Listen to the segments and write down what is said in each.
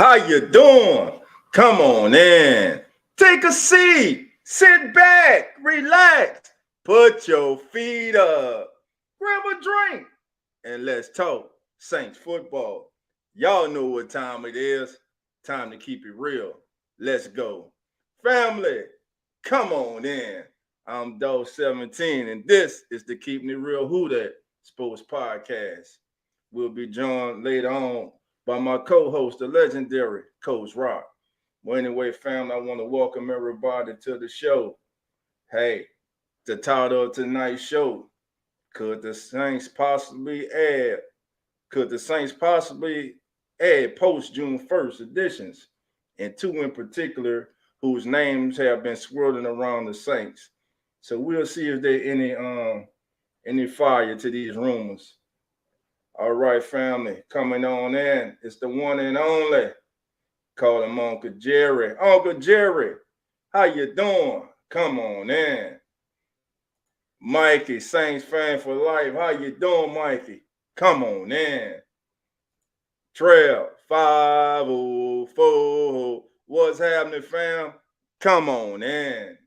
How you doing? Come on in. Take a seat. Sit back. Relax. Put your feet up. Grab a drink. And let's talk Saints football. Y'all know what time it is. Time to keep it real. Let's go. Family, come on in. I'm Dog 17, and this is the Keeping It Real Who Dat Sports Podcast. We'll be joined later on by my co-host, the legendary Coach Rock. Well, anyway, family, I want to welcome everybody to the show. Hey, the title of tonight's show, could the Saints possibly add post June 1st editions, and two in particular whose names have been swirling around the Saints. So we'll see if there any fire to these rumors. All right, family, coming on in. It's the one and only. Call him Uncle Jerry. Uncle Jerry, how you doing? Come on in. Mikey, Saints fan for life. How you doing, Mikey? Come on in. Trail 504. What's happening, fam? Come on in.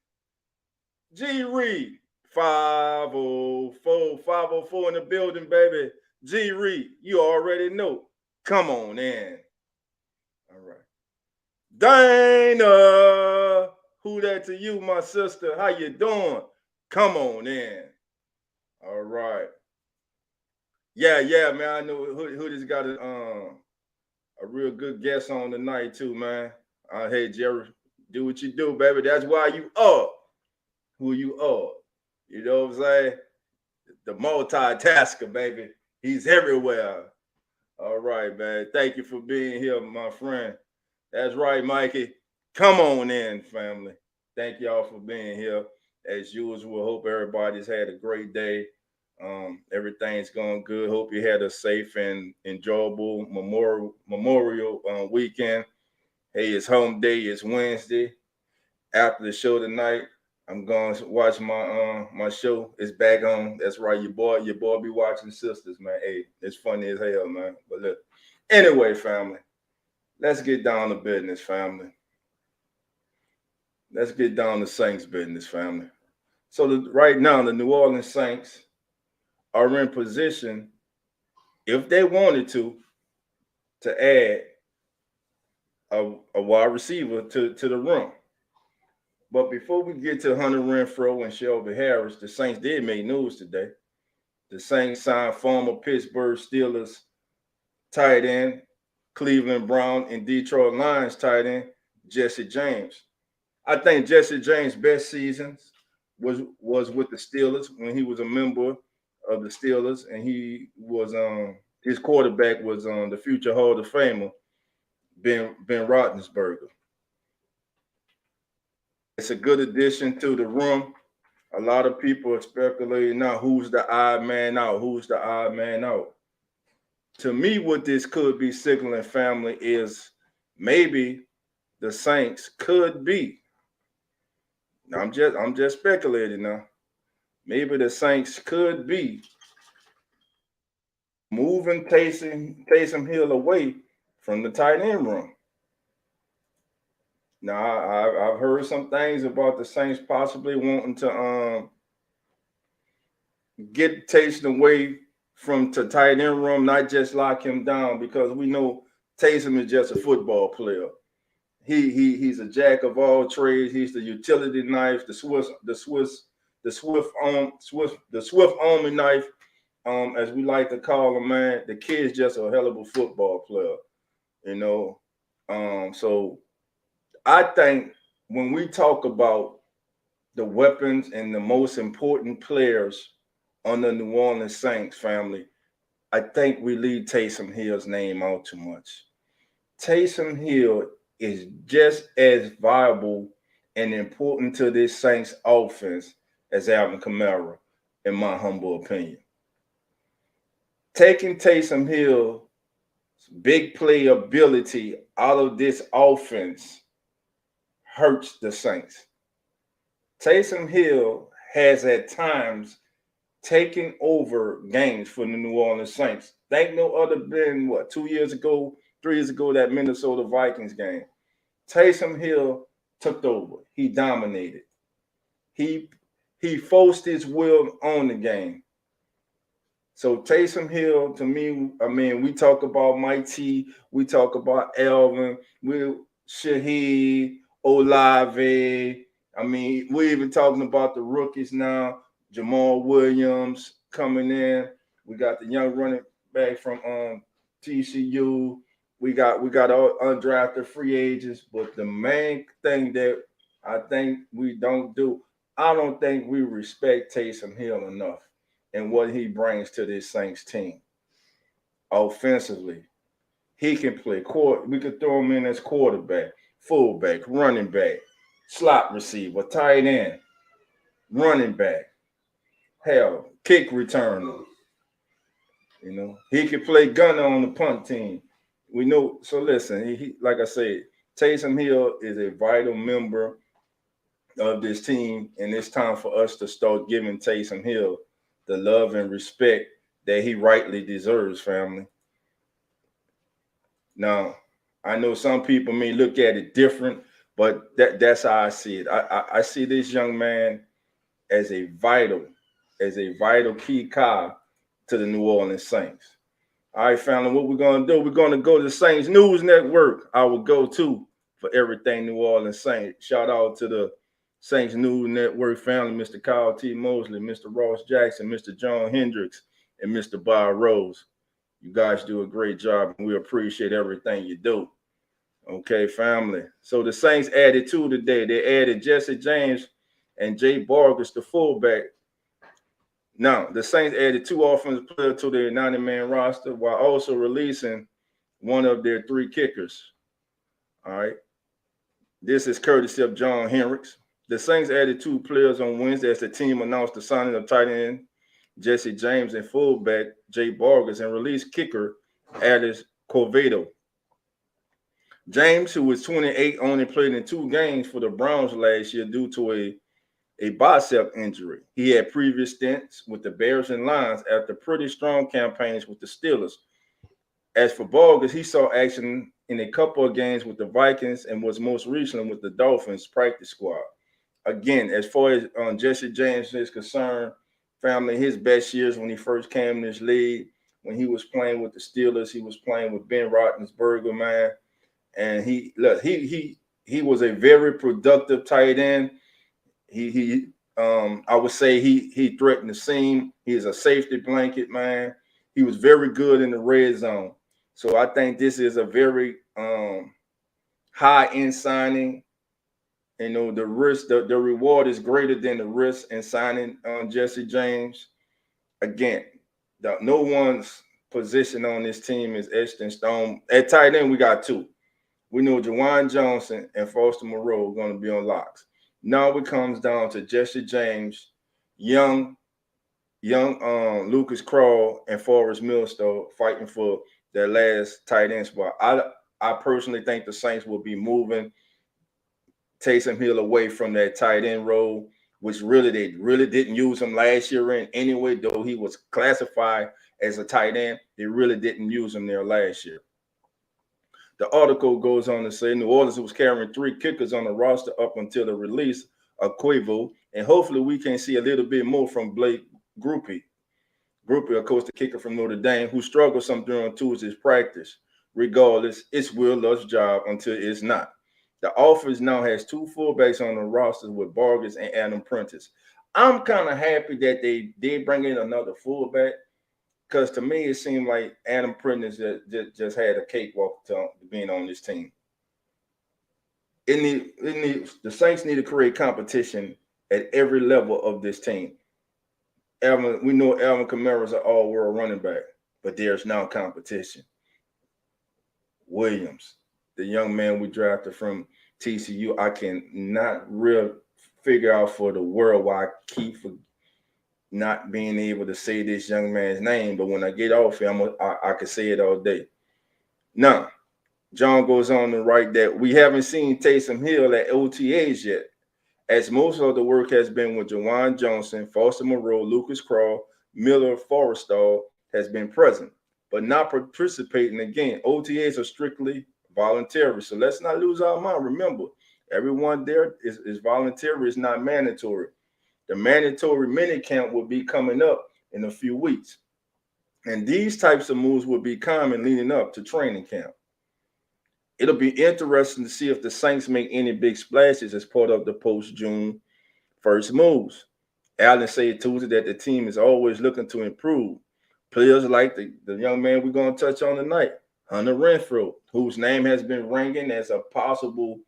G Reed 504 in the building, baby. G Reed, you already know. Come on in. All right. Dana, who that to you, my sister? How you doing? Come on in. All right. Yeah, man. I know who just got a real good guest on tonight too, man. Hey Jerry, do what you do, baby. That's why you are who you are. You know what I'm saying? The multitasker, baby. He's everywhere. All right, man. Thank you for being here, my friend. That's right, Mikey. Come on in, family. Thank y'all for being here. As usual, hope everybody's had a great day. Everything's going good. Hope you had a safe and enjoyable Memorial weekend. Hey, it's home day. It's Wednesday. After the show tonight, I'm going to watch my show. It's back on. That's right, your boy be watching Sisters, man. Hey, it's funny as hell, man. But look, anyway, family, let's get down to business, family. Let's get down to Saints business, family. So right now, the New Orleans Saints are in position, if they wanted to add a wide receiver to the room. But before we get to Hunter Renfrow and Shelby Harris, the Saints did make news today. The Saints signed former Pittsburgh Steelers tight end, Cleveland Brown, and Detroit Lions tight end, Jesse James. I think Jesse James' best seasons was with the Steelers when he was a member of the Steelers, and he was his quarterback was the future Hall of Famer, Ben Roethlisberger. It's a good addition to the room. A lot of people are speculating now who's the odd man out. Who's the odd man out? To me, what this could be signaling, family, is maybe the Saints could be. I'm just speculating now. Maybe the Saints could be moving Taysom Hill away from the tight end room. Now, I've heard some things about the Saints possibly wanting to get Taysom away from the tight end room, not just lock him down, because we know Taysom is just a football player. He's a jack of all trades. He's the utility knife, the Swift Army knife, as we like to call him, man. The kid's just a hell of a football player, you know. So I think when we talk about the weapons and the most important players on the New Orleans Saints, family, I think we leave Taysom Hill's name out too much. Taysom Hill is just as viable and important to this Saints offense as Alvin Kamara, in my humble opinion. Taking Taysom Hill's big play ability out of this offense hurts the Saints. Taysom Hill has at times taken over games for the New Orleans Saints. Think no other than 2 years ago years ago, that Minnesota Vikings game. Taysom Hill took over. He dominated. He forced his will on the game. So Taysom Hill, to me, I mean, we talk about Mike T, we talk about Alvin, we Shaheed, Olave. I mean, we're even talking about the rookies now. Jamal Williams coming in. We got the young running back from TCU. We got all undrafted free agents. But the main thing that I think we don't do, I don't think we respect Taysom Hill enough and what he brings to this Saints team. Offensively, he can play we could throw him in as quarterback, fullback, running back, slot receiver, tight end, running back, hell, kick returner. You know, he can play gunner on the punt team. We know. So listen, he like I said, Taysom Hill is a vital member of this team, and it's time for us to start giving Taysom Hill the love and respect that he rightly deserves, family. Now, I know some people may look at it different, but that's how I see it. I see this young man as a vital key cog to the New Orleans Saints. All right, family, what we're going to do, we're going to go to the Saints News Network. I will go to for everything New Orleans Saints. Shout out to the Saints News Network family, Mr. Kyle T. Mosley, Mr. Ross Jackson, Mr. John Hendricks, and Mr. Bob Rose. You guys do a great job, and we appreciate everything you do. Okay, family. So the Saints added two today. They added Jesse James and Jay Borges, the fullback. Now, the Saints added two offensive players to their 90-man roster while also releasing one of their three kickers. All right. This is courtesy of John Hendricks. The Saints added two players on Wednesday as the team announced the signing of tight end Jesse James and fullback Jay Borges and released kicker Alex Corvedo. James, who was 28, only played in 2 games for the Browns last year due to a bicep injury. He had previous stints with the Bears and Lions after pretty strong campaigns with the Steelers. As for Borges, he saw action in a couple of games with the Vikings and was most recently with the Dolphins practice squad. Again, as far as Jesse James is concerned, family, his best years when he first came in this league, when he was playing with the Steelers, he was playing with Ben Roethlisberger, man. And he was a very productive tight end. I would say he threatened the seam. He is a safety blanket, man. He was very good in the red zone. So I think this is a very high-end signing. You know, the risk, the reward is greater than the risk in signing Jesse James. Again, no one's position on this team is etched in stone. At tight end, we got 2. We know Juwan Johnson and Foster Moreau are going to be on locks. Now it comes down to Jesse James, young Lucas Krull, and Forrest Milstead fighting for their last tight end spot. I personally think the Saints will be moving Taysom Hill away from that tight end role, which they really didn't use him last year in anyway, though he was classified as a tight end. They really didn't use him there last year. The article goes on to say New Orleans was carrying 3 kickers on the roster up until the release of Quavo, and hopefully we can see a little bit more from Blake Grupe. Grupe, of course, the kicker from Notre Dame, who struggled some during Tuesday's practice. Regardless, it's Will Lutz's job until it's not. The offense now has 2 fullbacks on the roster with Borges and Adam Prentice. I'm kind of happy that they did bring in another fullback, because to me, it seemed like Adam Prentice just had a cakewalk to being on this team. The Saints need to create competition at every level of this team. We know Alvin Kamara is an all-world running back, but there's now competition. Williams, the young man we drafted from TCU, I can not real figure out for the world why I keep not being able to say this young man's name, but when I get off here, I can say it all day. Now, John goes on to write that we haven't seen Taysom Hill at OTAs yet, as most of the work has been with Juwan Johnson, Foster Moreau, Lucas Krull, Miller Forrestall has been present. but not participating. Again, OTAs are strictly voluntary. So let's not lose our mind. Remember, everyone there is voluntary, it's not mandatory. The mandatory mini camp will be coming up in a few weeks. And these types of moves will be common leading up to training camp. It'll be interesting to see if the Saints make any big splashes as part of the post-June 1st moves. Allen said Tuesday that the team is always looking to improve. Players like the young man we're going to touch on tonight, Hunter Renfrow, whose name has been ringing as a possible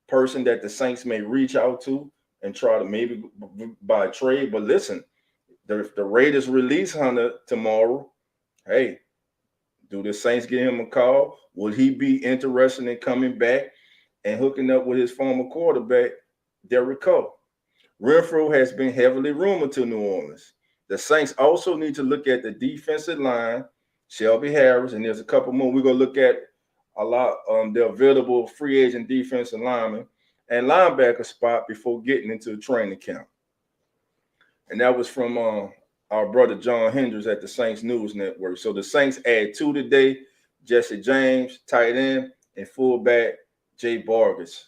person that the Saints may reach out to and try to maybe by trade. But listen, if the Raiders release Hunter tomorrow, hey, do the Saints give him a call? Would he be interested in coming back and hooking up with his former quarterback, Derek Carr? Renfrow has been heavily rumored to New Orleans. The Saints also need to look at the defensive line, Shelby Harris, and there's a couple more. We're going to look at a lot the available free agent defensive linemen and linebacker spot before getting into the training camp. And that was from our brother John Hendricks at the Saints News Network. So the Saints add 2 today, Jesse James, tight end, and fullback Jay Vargas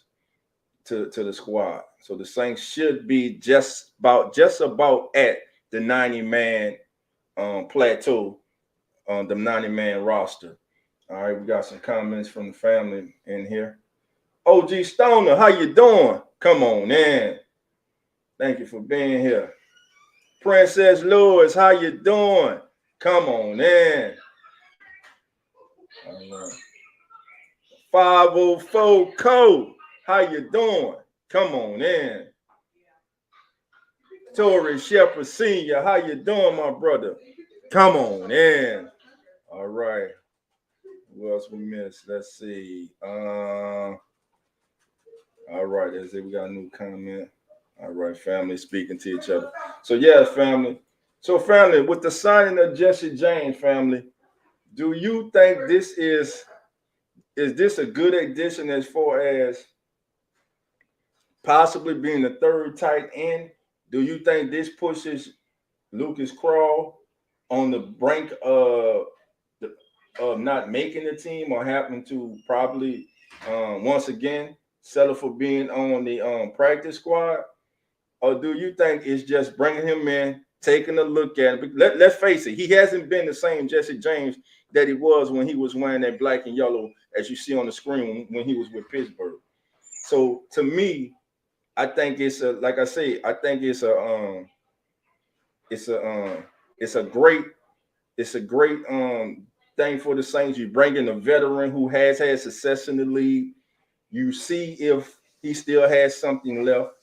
to the squad. So the Saints should be just about at the 90-man plateau on the 90-man roster. All right, we got some comments from the family in here. OG Stoner, how you doing? Come on in. Thank you for being here. Princess Lewis, how you doing? Come on in. All right. 504 Code, how you doing? Come on in. Torrey Shepard Sr., how you doing, my brother? Come on in. All right. Who else we missed? Let's see. All right, let's see. We got a new comment. All right, family speaking to each other. So, yeah, family. So, family, with the signing of Jesse James, family, do you think this is this a good addition as far as possibly being the third tight end? Do you think this pushes Lucas Krull on the brink of not making the team or having to probably once again settle for being on the practice squad? Or do you think it's just bringing him in, taking a look at it? Let's face it, he hasn't been the same Jesse James that he was when he was wearing that black and yellow, as you see on the screen when he was with Pittsburgh. So to me, I think it's a, like I say, I think it's a great thing for the Saints. You bring in a veteran who has had success in the league. You see if he still has something left.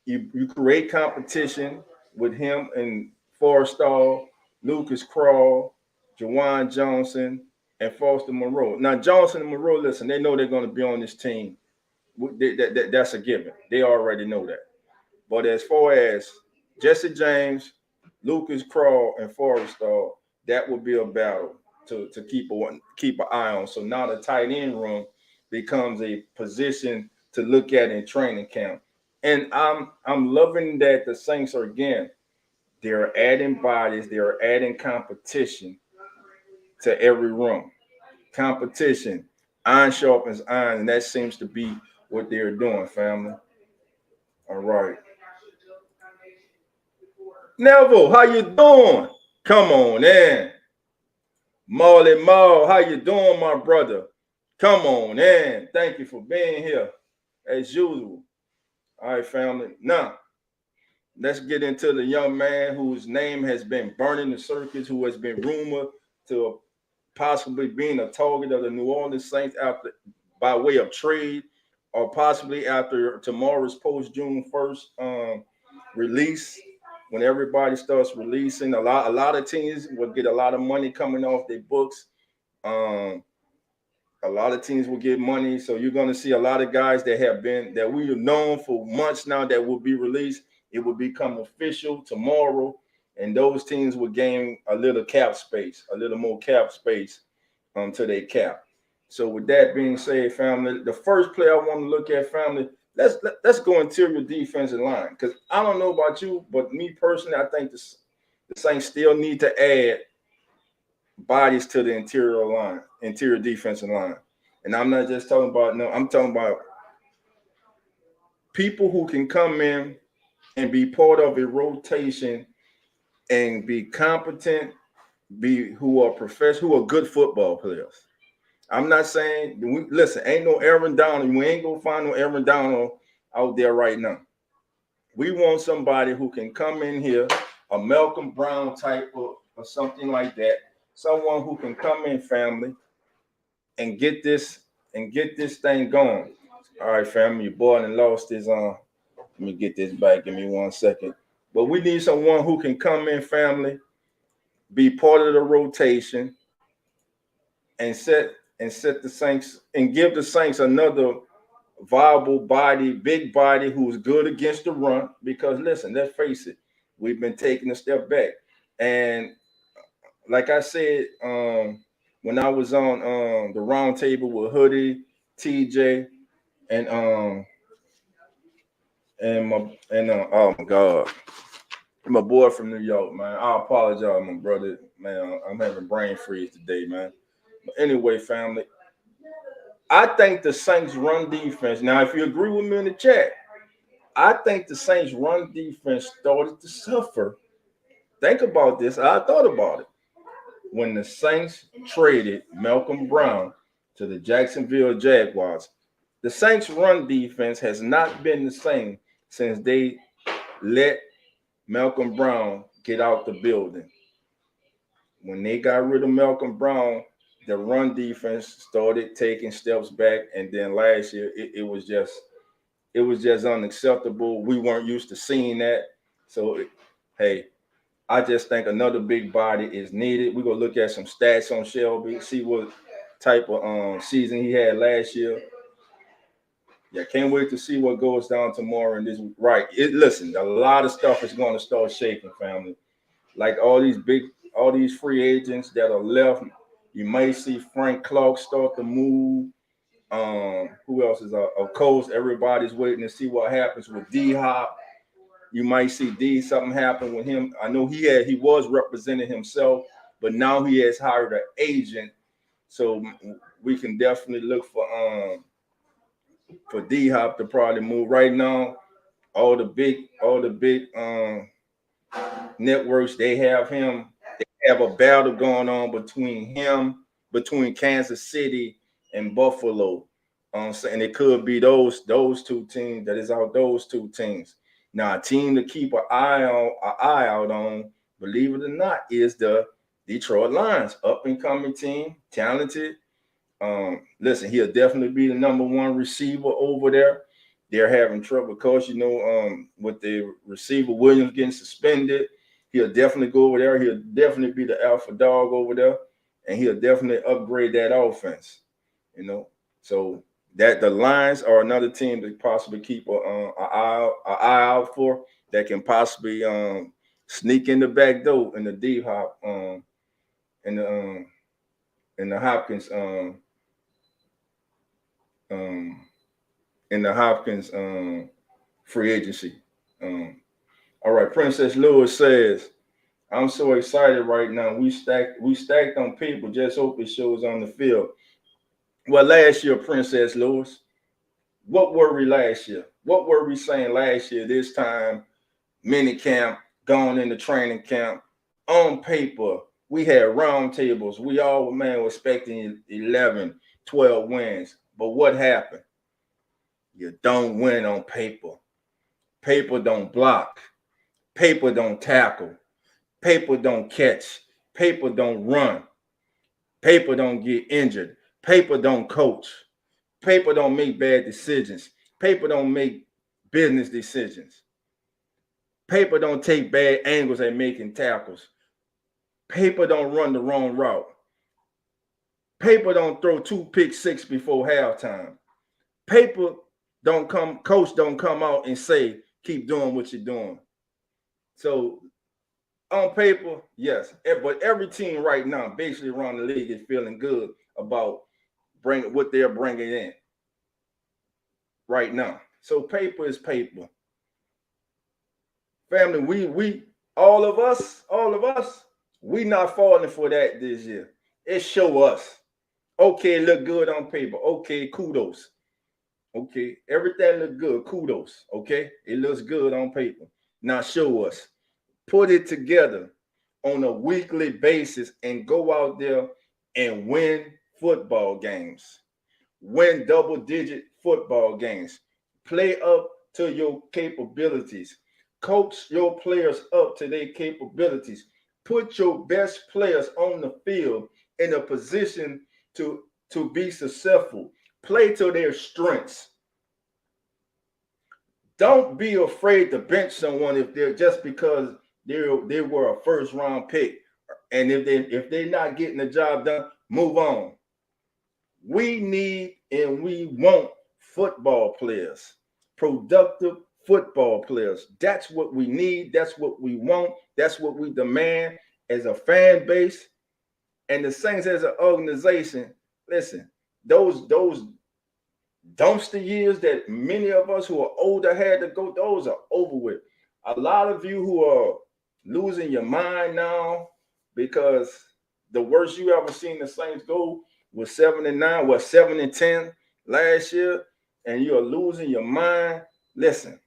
You create competition with him and Forrestall, Lucas Krull, Juwan Johnson, and Foster Moreau. Now, Johnson and Moreau, listen, they know they're going to be on this team. That's a given. They already know that. But as far as Jesse James, Lucas Krull, and Forrestall, that would be a battle to keep an eye on. So now the tight end room becomes a position to look at in training camp. And I'm loving that the Saints are, again, they're adding bodies, they're adding competition to every room. Competition, iron sharpens iron, and that seems to be what they're doing, family. All right. Neville, how you doing? Come on in. Marley Maul, how you doing, my brother? Come on in. Thank you for being here, as usual. All right, family. Now, let's get into the young man whose name has been burning the circuits, who has been rumored to possibly being a target of the New Orleans Saints after by way of trade, or possibly after tomorrow's post-June 1st release. When everybody starts releasing, a lot of teams will get a lot of money coming off their books. A lot of teams will get money. So you're going to see a lot of guys that we have known for months now that will be released. It will become official tomorrow. And those teams will gain a little cap space, a little more cap space to their cap. So with that being said, family, the first player I want to look at, family, let's go interior defensive line. Because I don't know about you, but me personally, I think The Saints still need to add bodies to the interior defensive line. And I'm not just talking about no, I'm talking about people who can come in and be part of a rotation and be competent, be who are professional, who are good football players. I'm not saying listen, ain't no Aaron Donald. We ain't gonna find no Aaron Donald out there right now. We want somebody who can come in here, a Malcolm Brown type or something like that. Someone who can come in, family, and get this thing going. All right, family, your boy and lost his let me get this back. Give me 1 second. But we need someone who can come in, family, be part of the rotation, and set the Saints and give the Saints another viable body, big body who's good against the run. Because listen, let's face it, we've been taking a step back. And like I said, when I was on the round table with Hoodie, TJ, and oh my God, my boy from New York, man. I apologize, my brother, man. I'm having brain freeze today, man. But anyway, family, I think the Saints run defense. Now, if you agree with me in the chat, I think the Saints run defense started to suffer. Think about this. I thought about it. When the Saints traded Malcolm Brown to the Jacksonville Jaguars, the Saints run defense has not been the same since they let Malcolm Brown get out the building. When they got rid of Malcolm Brown, the run defense started taking steps back, and then last year it was just unacceptable. We weren't used to seeing that. So, hey, I just think another big body is needed. We're gonna look at some stats on Shelby, see what type of season he had last year. Yeah, can't wait to see what goes down tomorrow and this right. Listen, a lot of stuff is going to start shaking, family. Like all these free agents that are left. You may see Frank Clark start to move. Who else is of course everybody's waiting to see what happens with D Hop. You might see something happen with him. I know he was representing himself, but now he has hired an agent, so we can definitely look for D Hop to probably move. Right now, all the big networks, they have him. They have a battle going on between Kansas City and Buffalo. And it could be those two teams. That is out those two teams. Now, a team to keep an eye out on, believe it or not, is the Detroit Lions, up and coming team, talented. Listen, he'll definitely be the number one receiver over there. They're having trouble because with the receiver Williams getting suspended. He'll definitely go over there. He'll definitely be the alpha dog over there, and he'll definitely upgrade that offense. So that the Lions are another team to possibly keep an eye out for, that can possibly sneak in the back door in the D Hop in the Hopkins in the Hopkins free agency. All right, Princess Lewis says, "I'm so excited right now. We stacked on people. Just hope it shows on the field." Well, last year, Princess Lewis, what were we last year? What were we saying last year? This time, mini camp, going into training camp. On paper, we had round tables. We all were expecting 11, 12 wins. But what happened? You don't win on paper. Paper don't block. Paper don't tackle. Paper don't catch. Paper don't run. Paper don't get injured. Paper don't coach. Paper don't make bad decisions. Paper don't make business decisions. Paper don't take bad angles at making tackles. Paper don't run the wrong route. Paper don't throw 2 pick six before halftime. Paper coach don't come out and say, keep doing what you're doing. So on paper, yes, but every team right now, basically around the league, is feeling good about what they're bringing in right now. So paper is paper. Family, All of us, we not falling for that this year. It show us. Okay, it look good on paper. Okay, kudos. Okay, everything look good. Kudos. Okay, it looks good on paper. Now show us. Put it together on a weekly basis and go out there and win football games. Win double-digit football games. Play up to your capabilities. Coach your players up to their capabilities. Put your best players on the field in a position to be successful. Play to their strengths. Don't be afraid to bench someone if they're just because they were a first round pick. And if they're not getting the job done, move on. We need and we want football players, productive football players. That's what we need. That's what we want. That's what we demand as a fan base and the Saints as an organization. Listen, those dumpster years that many of us who are older had to go, those are over with. A lot of you who are losing your mind now because the worst you ever seen the Saints go was 7-9, was 7-10 last year, and you're losing your mind. Listen,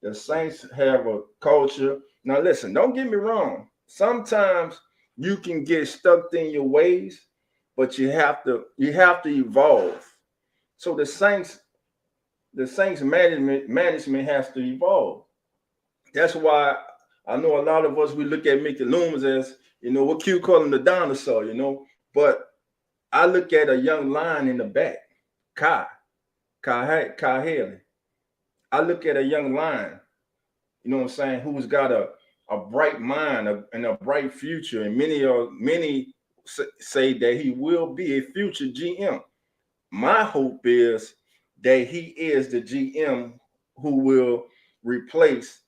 the Saints have a culture. Now, listen, don't get me wrong. Sometimes you can get stuck in your ways, but you have to evolve. So the Saints management has to evolve. That's why I know a lot of us we look at Mickey Loomis as, what Q call him the dinosaur, but I look at a young lion in the back, Kai Haley. I look at a young lion, who's got a bright mind and a bright future, and many say that he will be a future GM. My hope is that he is the GM who will replace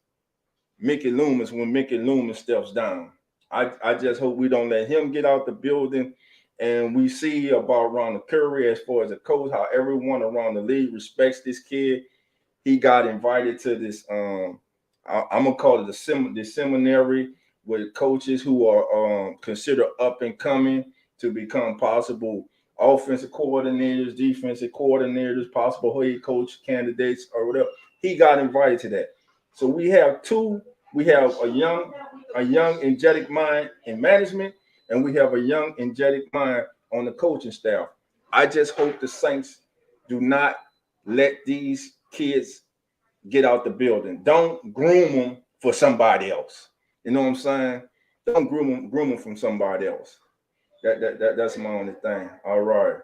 Mickey Loomis when Mickey Loomis steps down. I just hope we don't let him get out the building. And we see about Ronald Curry as far as a coach, how everyone around the league respects this kid. He got invited to this, I'm going to call it the seminary with coaches who are considered up and coming to become possible offensive coordinators, defensive coordinators, possible head coach candidates or whatever. He got invited to that. So we have a young energetic mind in management, and we have a young energetic mind on the coaching staff. I just hope the Saints do not let these kids get out the building. Don't groom them for somebody else. You know what I'm saying? Don't groom them from somebody else. That's my only thing. All right.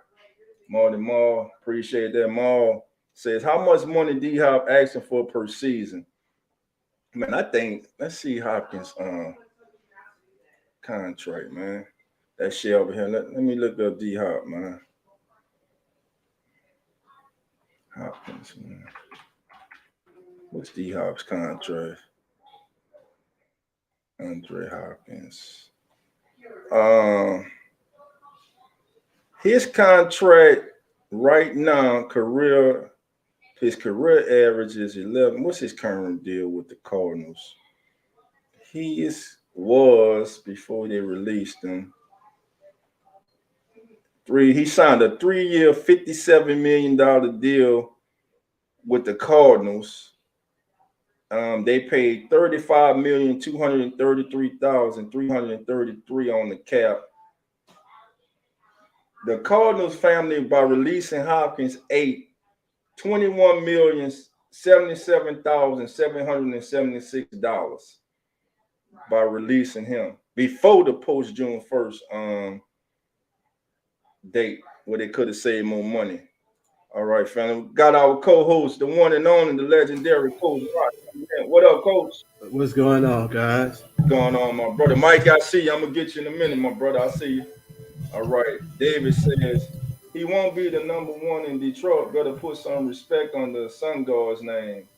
Maul, appreciate that. Maul says, how much money D Hop asking for per season? Man, I think let's see Hopkins contract, man. That shit over here. Let me look up D Hop, man. Hopkins, man. What's D Hop's contract? Andre Hopkins. His contract right now, his career average is 11. What's his current deal with the Cardinals? Was before they released him. He signed a 3-year, $57 million deal with the Cardinals. They paid $35,233,333 on the cap. The Cardinals family, by releasing Hopkins, ate $21,077,776 by releasing him before the post June 1st date where they could have saved more money. All right, family. Got our co-host, the one and only, the legendary Coach Rock. What up, Coach? What's going on, guys? What's going on, my brother? Mike, I see you. I'm going to get you in a minute, my brother. I see you. All right. David says he won't be the number one in Detroit. Better put some respect on the Sun Guard's name.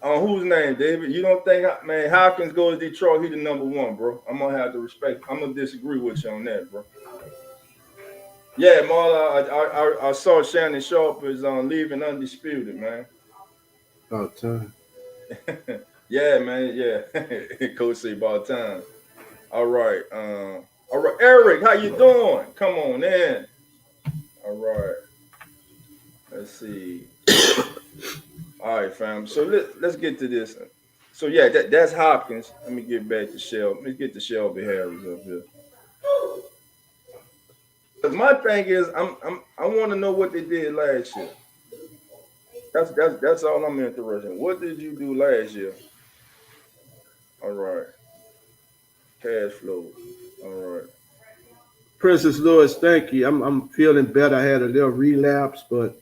On whose name, David? You don't think, man, Hopkins goes to Detroit, he the number one, bro. I'm going to have to respect. I'm going to disagree with you on that, bro. Yeah, Marla, I saw Shannon Sharpe is leaving undisputed, man. About time. Yeah, man. Yeah. Coach say about time. All right. All right, Eric, how you doing? Come on in. All right. Let's see. All right, fam. So let's get to this. So yeah, that's Hopkins. Let me get back to Shelby. Let's get to Shelby Harris up here. Cause my thing is, I want to know what they did last year. That's all I'm interested in. What did you do last year? All right, cash flow. All right, Princess Lewis, thank you. I'm feeling better. I had a little relapse, but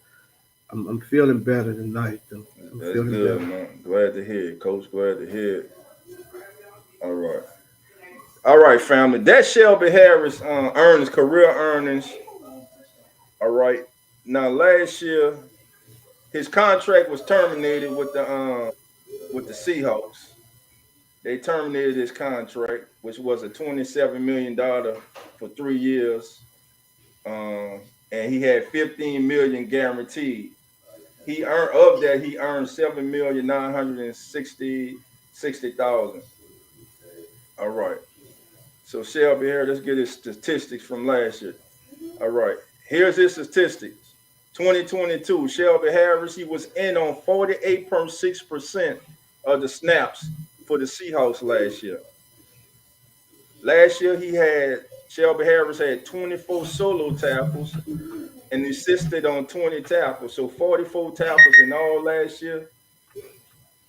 I'm feeling better tonight, though. I'm that's feeling good, better. man. Glad to hear it, Coach. Glad to hear it. All right, all right, family. That Shelby Harris earnings, career earnings. All right. Now last year, his contract was terminated with the Seahawks. They terminated his contract, which was a $27 million for 3 years, and he had 15 million guaranteed. He earned of that he earned 7,960,000. All right. So Shelby here, let's get his statistics from last year. All right. Here's his statistics. 2022, Shelby Harris, he was in on 48.6% of the snaps for the Seahawks last year. Last year, Shelby Harris had 24 solo tackles and assisted on 20 tackles. So 44 tackles in all last year.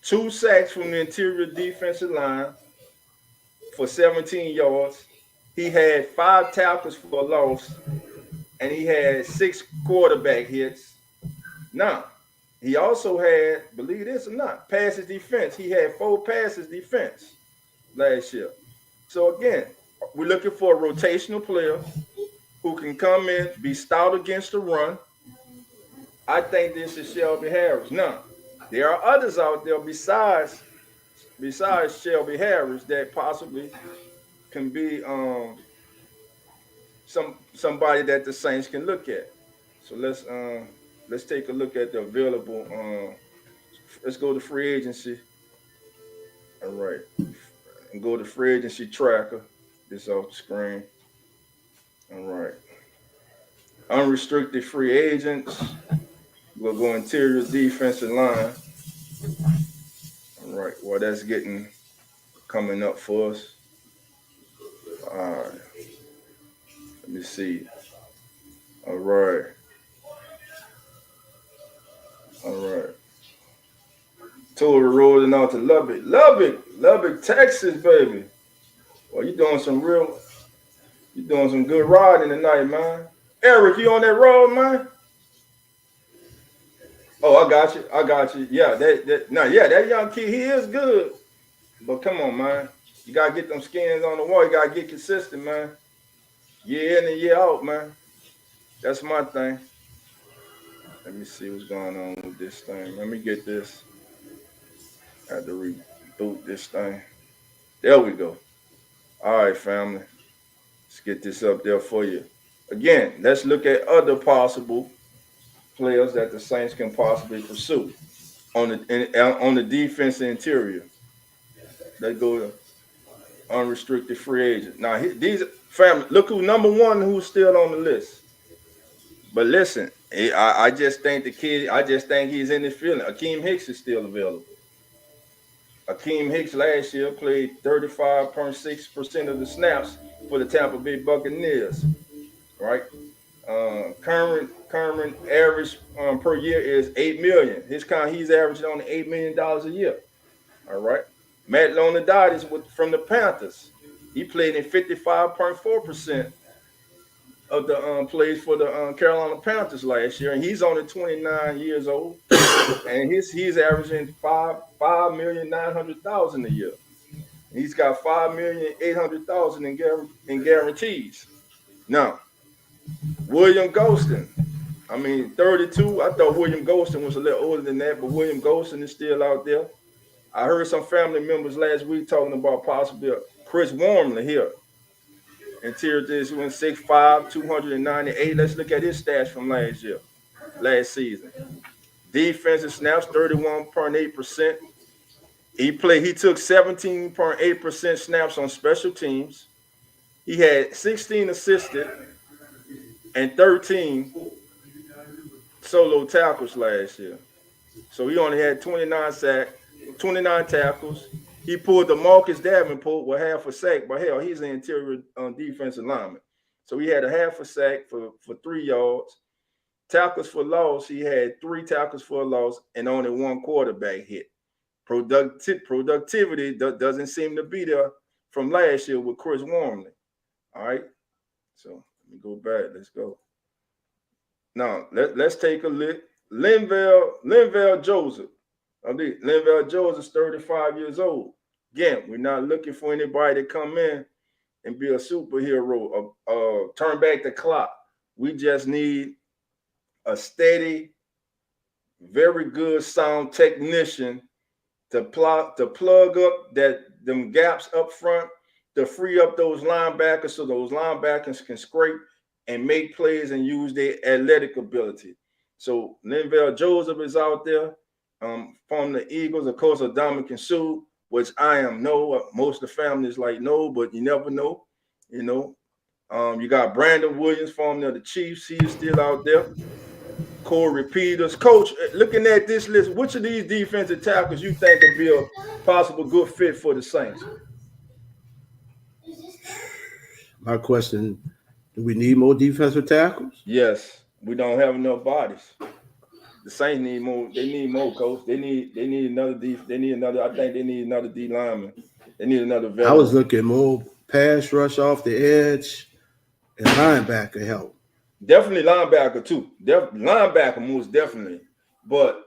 2 sacks from the interior defensive line for 17 yards. He had 5 tackles for a loss, and he had 6 quarterback hits. Now, he also had, believe this or not, passes defense. He had 4 passes defense last year. So again, we're looking for a rotational player who can come in, be stout against the run. I think this is Shelby Harris. Now, there are others out there besides Shelby Harris that possibly can be somebody that the Saints can look at. So let's take a look at the available. Let's go to free agency. All right, and go to free agency tracker. This off the screen. All right, unrestricted free agents. We'll go interior defensive line. All right, well that's getting coming up for us. All right, let me see. All right, all right. Tour rolling out to Lubbock, Texas, baby. Well, you doing some good riding tonight, man. Eric, you on that road, man? Oh, I got you. Yeah, that young kid, he is good. But come on, man. You gotta get them skins on the wall. You gotta get consistent, man. Year in and year out, man. That's my thing. Let me see what's going on with this thing. Let me get this. I had to reboot this thing. There we go. All right, family. Let's get this up there for you. Again, let's look at other possible players that the Saints can possibly pursue on the defense interior. They go to unrestricted free agent. Now these family, look who number one who's still on the list. But listen, I just think the kid. I just think he's in his feeling. Akeem Hicks is still available. Akeem Hicks last year played 35.6% of the snaps for the Tampa Bay Buccaneers. Right. Current average per year is 8 million. He's averaging on $8 million a year. All right. Matt Lonadottis from the Panthers. He played in 55.4% of the plays for the Carolina Panthers last year, and he's only 29 years old, and he's averaging 5,900,000 a year. He's got 5,800,000 in guarantees. Now, William Golston. 32. I thought William Golston was a little older than that, but William Golston is still out there. I heard some family members last week talking about possibly Chris Wormley here. Interior this went 6'5", 298. Let's look at his stats from last season. Defensive snaps, 31.8%. He took 17.8% snaps on special teams. He had 16 assisted and 13 solo tackles last year. So he only had 29 tackles. He pulled the Marcus Davenport with half a sack, but hell, he's an interior defensive lineman. So he had a half a sack for 3 yards. Tackles for loss, he had 3 tackles for a loss and only 1 quarterback hit. Productivity doesn't seem to be there from last year with Chris Wormley. All right. So let me go back. Let's go. Now let's take a look. Linval Joseph. Linval Joseph is 35 years old. Again, we're not looking for anybody to come in and be a superhero or turn back the clock. We just need a steady, very good sound technician to plug up them gaps up front, to free up those linebackers so those linebackers can scrape and make plays and use their athletic ability. So Linval Joseph is out there from the Eagles. Of course, Dominican Sue, which I am no. Most of the family is like no, but you never know. You know, you got Brandon Williams from the Chiefs. He is still out there. Corey Peters. Coach, looking at this list, which of these defensive tackles you think would be a possible good fit for the Saints? My question, do we need more defensive tackles? Yes. We don't have enough bodies. The Saints need more. They need more, coach. They need another D. They need another. I think they need another D lineman. They need another veteran. I was looking more pass rush off the edge and linebacker help. Definitely linebacker too. Linebacker most definitely. But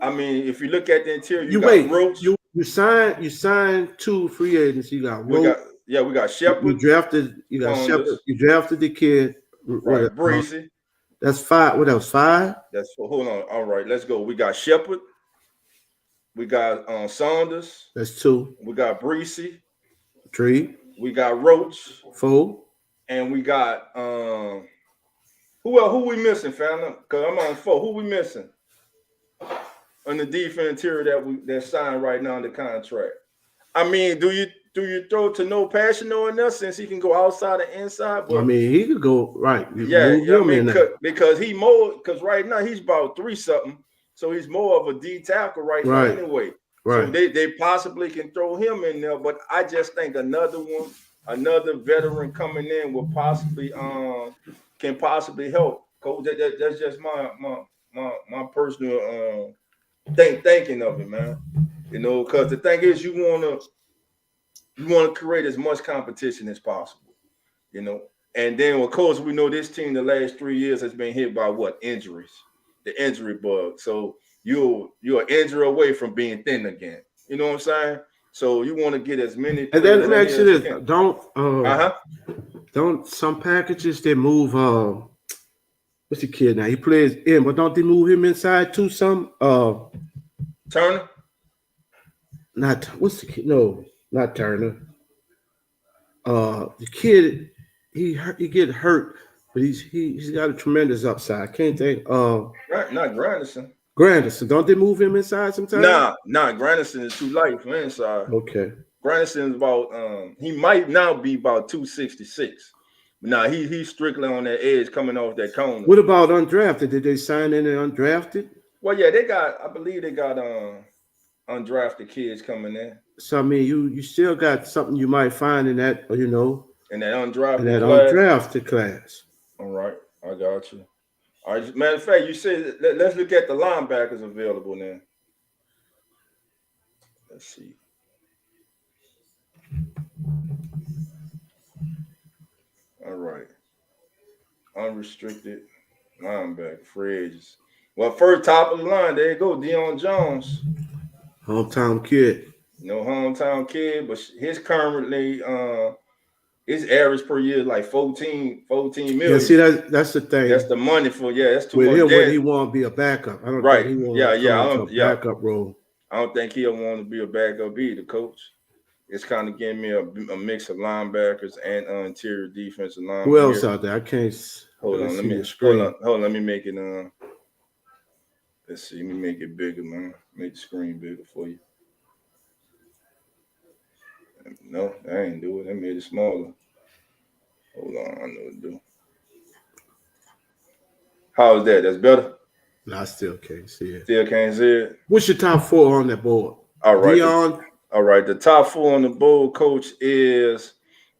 I mean, if you look at the interior, you got Roach. You signed 2 free agents. You got Roach. We got Shepard. You drafted Shepard. You drafted the kid. Right, Breezy. That's 5. What else? 5? Hold on. All right, let's go. We got Shepard. We got Saunders. That's 2. We got Breezy. 3. We got Roach. 4. And we got who we missing, fam? Because I'm on 4. Who we missing? On the defense interior that's signed right now in the contract. I mean, do you throw to no Pashino enough since he can go outside and inside? But I mean, he could go right. Because right now he's about 3 something, so he's more of a D tackle right now anyway. Right. So they possibly can throw him in there, but I just think another veteran coming in will possibly can possibly help. Coach, that's just my personal thinking of it, man. You know, because the thing is, you want to create as much competition as possible, you know. And then, of course, we know this team the last 3 years has been hit by injuries, the injury bug. So you're an injury away from being thin again. You know what I'm saying? So you want to get as many. And then let me ask you this: don't some packages they move? What's the kid now? He plays in, but don't they move him inside too? Some Turner. Not what's the kid? No, not Turner. The kid he get hurt, but he's got a tremendous upside. I can't think. Not Granderson. Granderson, don't they move him inside sometimes? Nah. Granderson is too light for inside. Okay. Granderson is about he might now be about 266. Nah, he's strictly on that edge coming off that corner. What about undrafted? Did they sign any undrafted? Well, yeah, I believe they got undrafted kids coming in. So I mean, you still got something you might find in that, you know, in that undrafted class. All right, I got you. All right, matter of fact, you said let's look at the linebackers available now. Let's see. All right. Unrestricted linebacker, free agents. Well, first top of the line, there you go, Deion Jones. Hometown kid. No hometown kid, but his currently his average per year is like 14 million. Yeah, see that's the thing. That's the money for that's too much. With him, when he want to be a backup. I don't think he want backup role. I don't think he'll want to be a backup either, coach. It's kind of giving me a mix of linebackers and interior defensive line. Who else out there? I can't. Hold on, let me make it. Let's see. Let me make it bigger, man. Make the screen bigger for you. No, I ain't do it. They made it smaller. Hold on, I know what to do. How is that? That's better. No, I still can't see it. Still can't see it. What's your top 4 on that board? All right. Deion. All right. The top 4 on the board, coach, is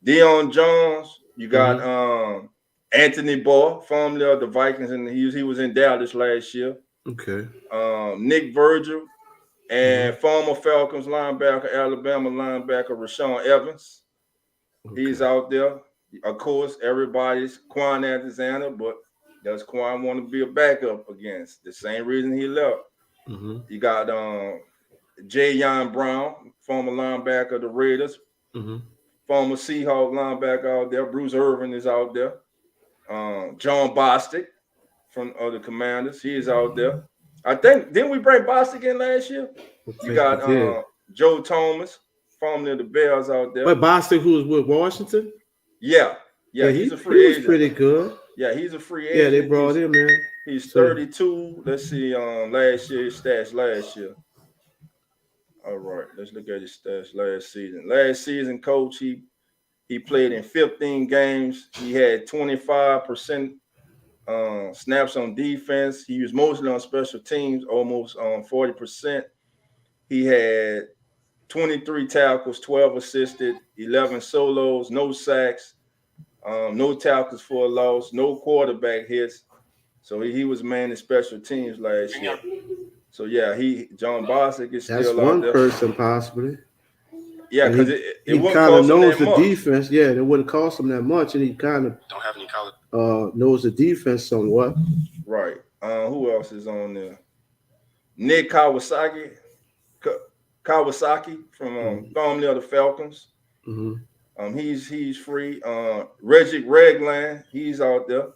Deion Jones. You got Anthony Barr, formerly of the Vikings, and he was in Dallas last year. Okay. Nick Virgil and former Falcons linebacker, Alabama linebacker Rashawn Evans. Okay. He's out there. Of course, everybody's Quan Alexander, but does Quan want to be a backup against? The same reason he left. You got Jayon Brown, former linebacker of the Raiders, former Seahawk linebacker out there. Bruce Irvin is out there. John Bostic from the Commanders, he is out there. I think, didn't we bring Bostic in last year? You got Joe Thomas, formerly of the Bears out there. But Bostic, who was with Washington? Yeah, he's a free agent. He was pretty good. Yeah, he's a free agent. Yeah, they brought him in. He's 32. Let's see, last year, his stats last year. All right, let's look at his stats last season. Last season, coach, he played in 15 games. He had 25% snaps on defense. He was mostly on special teams, almost 40%. He had 23 tackles, 12 assisted, 11 solos, no sacks, no tackles for a loss, no quarterback hits. So he was manning special teams last year. So yeah, John Bostic is still out there. That's one person possibly. Yeah, because he kind of knows the defense. Yeah, it wouldn't cost him that much, and he kind of don't have any college. Knows the defense somewhat. Right. Who else is on there? Nick Kawasaki from formerly of the Falcons. He's free. Reggie Ragland, he's out there.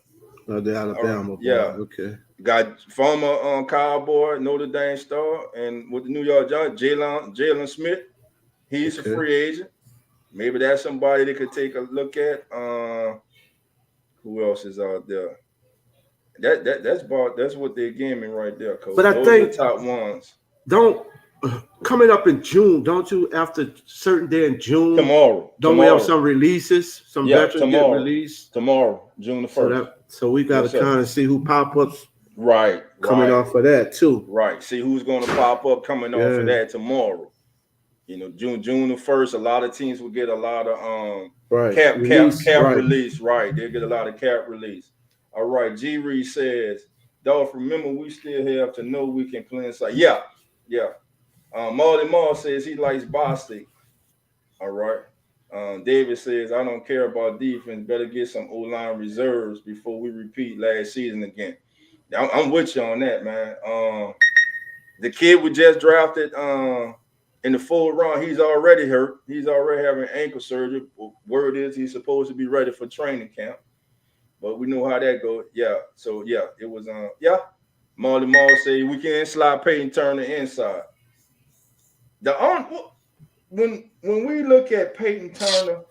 The Alabama. Yeah. Okay. Got former Cowboy, Notre Dame star, and with the New York Giants, Jalen Smith. He's a free agent. Maybe that's somebody they could take a look at. Who else is out there? That's what they're gaming right there, coach. But I think the top ones. Coming up in June, don't you? After a certain day in June, tomorrow, we have some releases? Some veterans get released tomorrow, June the 1st. So we got to kind of see who pop-ups. Right. Coming off of that too. Right. See who's going to pop up coming off of that tomorrow. You know, June the 1st, a lot of teams will get a lot of cap release. Right. They'll get a lot of cap release. All right. G Reed says, Dolph, remember we still have to know we can play inside. Yeah. Marley Marl says he likes Bostic. All right. David says, I don't care about defense. Better get some O-line reserves before we repeat last season again. I'm with you on that, man. The kid we just drafted in the 4th round, he's already hurt. He's already having ankle surgery. Word is he's supposed to be ready for training camp. But we know how that goes. Yeah. So, yeah, it was Marley Marl said we can slide Peyton Turner inside. When we look at Peyton Turner,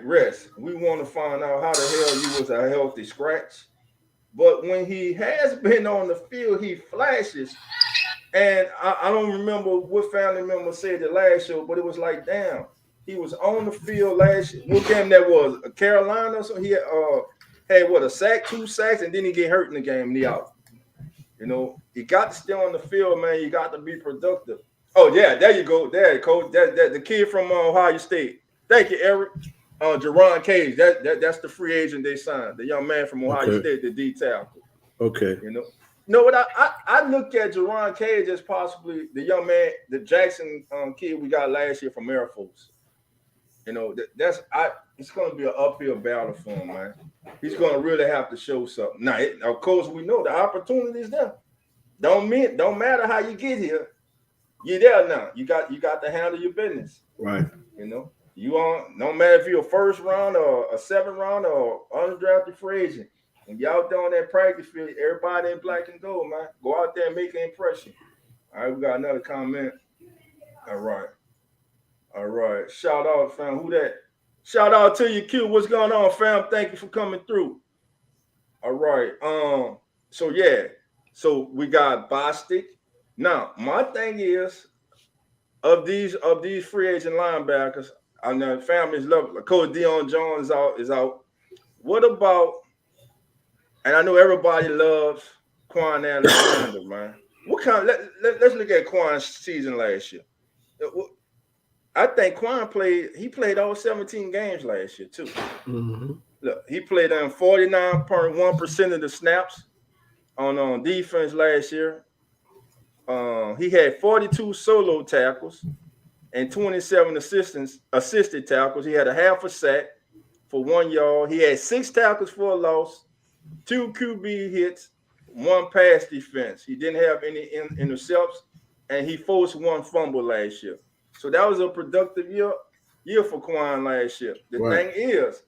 rest. We want to find out how the hell you was a healthy scratch. But when he has been on the field, he flashes. And I don't remember what family member said the last show, but it was like, damn, he was on the field last year. What game that was? Carolina? So he had a sack, 2 sacks, and then he get hurt in the game and he out. You know, you got to stay on the field, man. You got to be productive. Oh, yeah, there you go. There, coach. That the kid from Ohio State. Thank you, Eric. Jerron Cage. That's the free agent they signed. The young man from Ohio State, the D tackle. Okay. You know what? I look at Jerron Cage as possibly the young man, the Jackson kid we got last year from Air Force. You know, it's going to be an uphill battle for him, man. He's going to really have to show something. Now, of course, we know the opportunity is there. Don't matter how you get here. You're there now. You got to handle your business. Right. You know, no matter if you're a 1st round or a 7th round or undrafted free agent. When you're out there on that practice field, everybody in black and gold, man. Go out there and make an impression. All right, we got another comment. All right. Shout out, fam. Who that? Shout out to you, Q. What's going on, fam? Thank you for coming through. All right. So we got Bostic. Now, my thing is, of these free agent linebackers, I know families love it. Like Coach Deion Jones is out. What about? And I know everybody loves Quan Alexander, man. What kind? Let's look at Quan's season last year. I think Quan played all 17 games last year too. Mm-hmm. Look, he played on 49.1% of the snaps on defense last year. He had 42 solo tackles and 27 assisted tackles. He had a half a sack for 1 yard. He had 6 tackles for a loss, 2 QB hits, 1 pass defense. He didn't have any intercepts, and he forced 1 fumble last year. So that was a productive year for Quan last year. The thing is,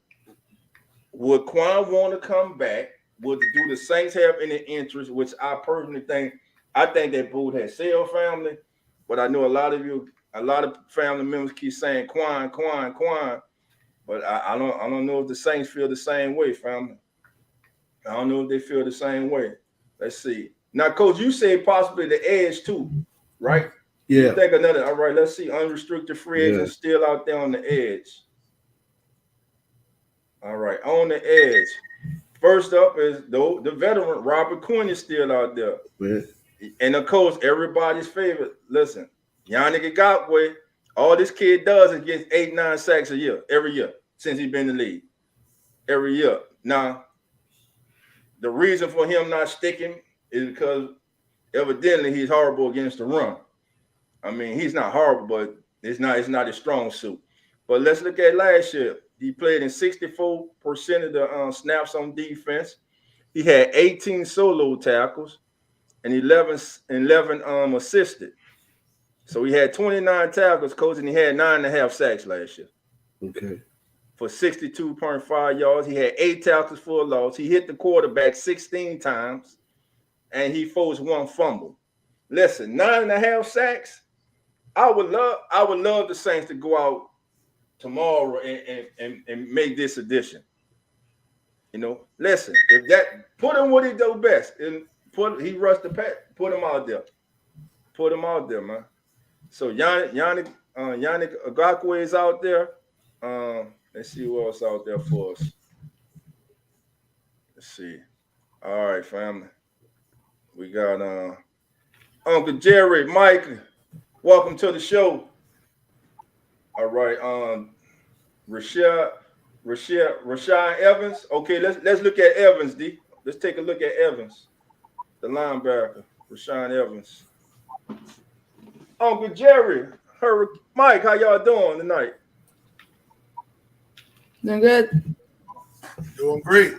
would Quan want to come back? Do the Saints have any interest? Which I personally think, I think that Booth has sell family, but I know a lot of family members keep saying Quan. But I don't know if the Saints feel the same way, family. I don't know if they feel the same way. Let's see. Now, Coach, you say possibly the edge too, right? Yeah. You think another. All right, let's see. Unrestricted free agents still out there on the edge. All right, on the edge. First up is the veteran Robert Quinn is still out there. Yeah. And of course, everybody's favorite. Listen, Yannick Ngakoue, all this kid does is get 8-9 sacks a year, every year, since he's been in the league. Every year. Now, the reason for him not sticking is because evidently he's horrible against the run. I mean, he's not horrible, but it's not his strong suit. But let's look at last year. He played in 64% of the snaps on defense. He had 18 solo tackles and 11 assisted. So he had 29 tackles, Coach, and he had 9.5 sacks last year. Okay. For 62.5 yards. He had 8 tackles for a loss. He hit the quarterback 16 times, and he forced 1 fumble. Listen, 9.5 sacks. I would love the Saints to go out tomorrow and make this addition. You know, listen, if that put him what he do best and he rushed the pass, put him out there. Put him out there, man. So Yannick Ngakoue is out there. Let's see who else out there for us. Let's see. All right, family. We got Uncle Jerry, Mike. Welcome to the show. All right, Rashad Evans. Okay, let's look at Evans, D. Let's take a look at Evans, the linebacker, Rashaan Evans. Uncle Jerry, Mike, how y'all doing tonight? Doing good. Doing great.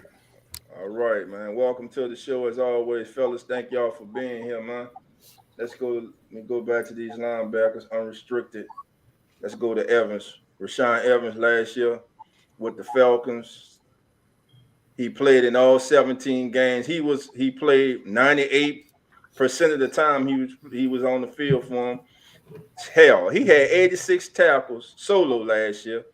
All right, man. Welcome to the show as always, fellas. Thank y'all for being here, man. Let me go back to these linebackers, unrestricted. Let's go to Evans. Rashaan Evans last year with the Falcons. He played in all 17 games. He played 98% of the time he was on the field for him. Hell, he had 86 tackles solo last year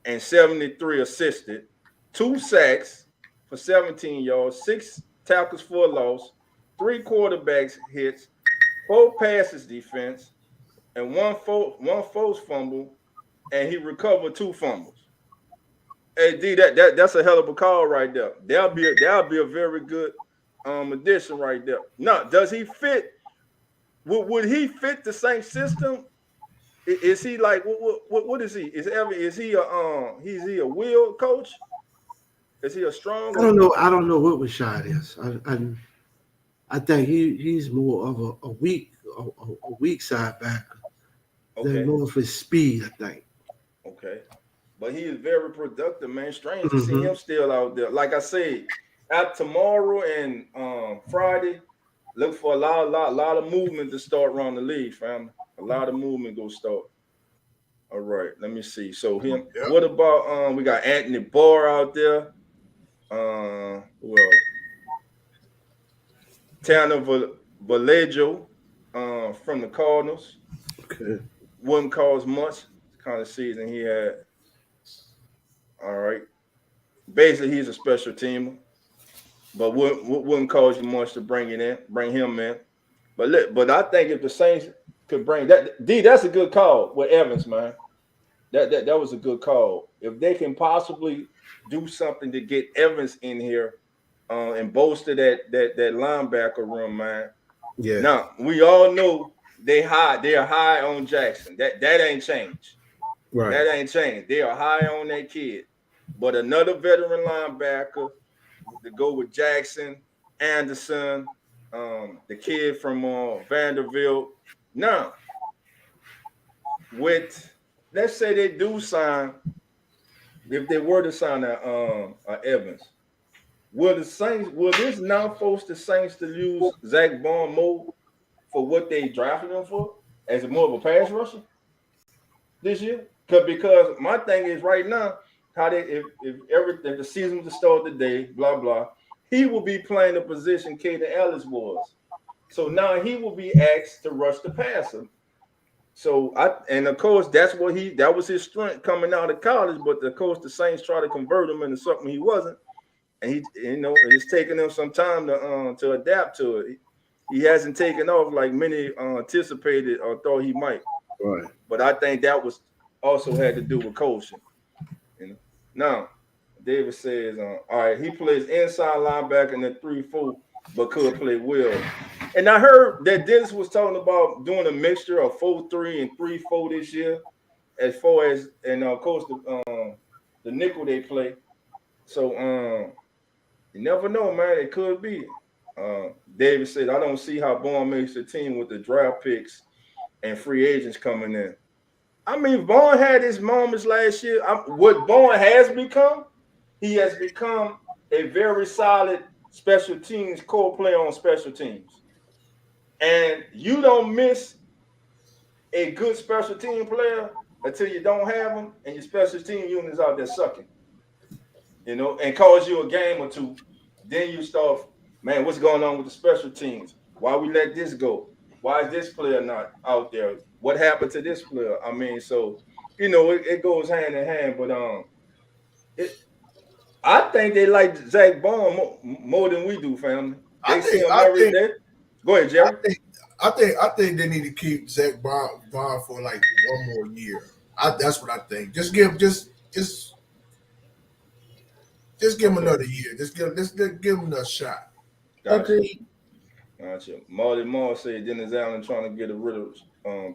and 73 assisted, 2 sacks for 17 yards, 6 tackles for a loss, 3 quarterbacks hits, 4 passes defense, and one forced fumble, and he recovered 2 fumbles. Hey D, that's a hell of a call right there. That'll be a very good addition right there. Now, does he fit? Would he fit the same system? Is he like what is he? Is he a will coach? Is he a strong? I don't know what Rashad is. I think he's more of a weak side backer. Okay. Than more for speed, I think. Okay. But he is very productive, man. Strange to see him still out there. Like I said, at tomorrow and Friday, look for a lot of movement to start around the league, fam. A lot of movement go start. All right, let me see. So him. Yep. What about we got Anthony Barr out there? Who else? Tanner Vallejo from the Cardinals. Okay. Wouldn't cause much. Kind of season he had. All right. Basically, he's a special teamer, but wouldn't cause you much to bring him in. But I think if the Saints could bring that. D, that's a good call with Evans, man. That was a good call. If they can possibly do something to get Evans in here and bolster that linebacker room, man. Yeah. Now we all know they are high on Jackson. That ain't changed. Right. That ain't changed. They are high on that kid. But another veteran linebacker to go with Jackson, Anderson, the kid from Vanderbilt. Now, with let's say they do sign, if they were to sign Evans, will this now force the Saints to use Zach Bond more for what they drafted him for as more of a pass rusher this year? Because my thing is right now, how they if the season was to start today, blah blah, he will be playing the position Caden Ellis was. So now he will be asked to rush the passer. So of course that was his strength coming out of college, but of course the Saints try to convert him into something he wasn't, and it's taking him some time to adapt to it. He hasn't taken off like many anticipated or thought he might. Right. But I think that was also had to do with coaching. Now, David says, all right, he plays inside linebacker in the 3-4, but could play well. And I heard that Dennis was talking about doing a mixture of 4-3 and 3-4 this year, as far as of course the nickel they play. So you never know, man. It could be. David said, I don't see how Bond makes the team with the draft picks and free agents coming in. I mean, Bond had his moments last year. What Bond has become, he has become a very solid special teams core player on special teams. And you don't miss a good special team player until you don't have them and your special team unit is out there sucking. And cause you a game or two. Then you start, man, what's going on with the special teams? Why we let this go? Why is this player not out there? What happened to this player? I mean, so it goes hand in hand. But I think they like Zach Bond more than we do, family. They see him every day. Go ahead, Jerry. I think they need to keep Zach Bond for like one more year. That's what I think. Just give him another year. Just give him a shot. Agreed. Gotcha. Marty Moore said Dennis Allen trying to get rid of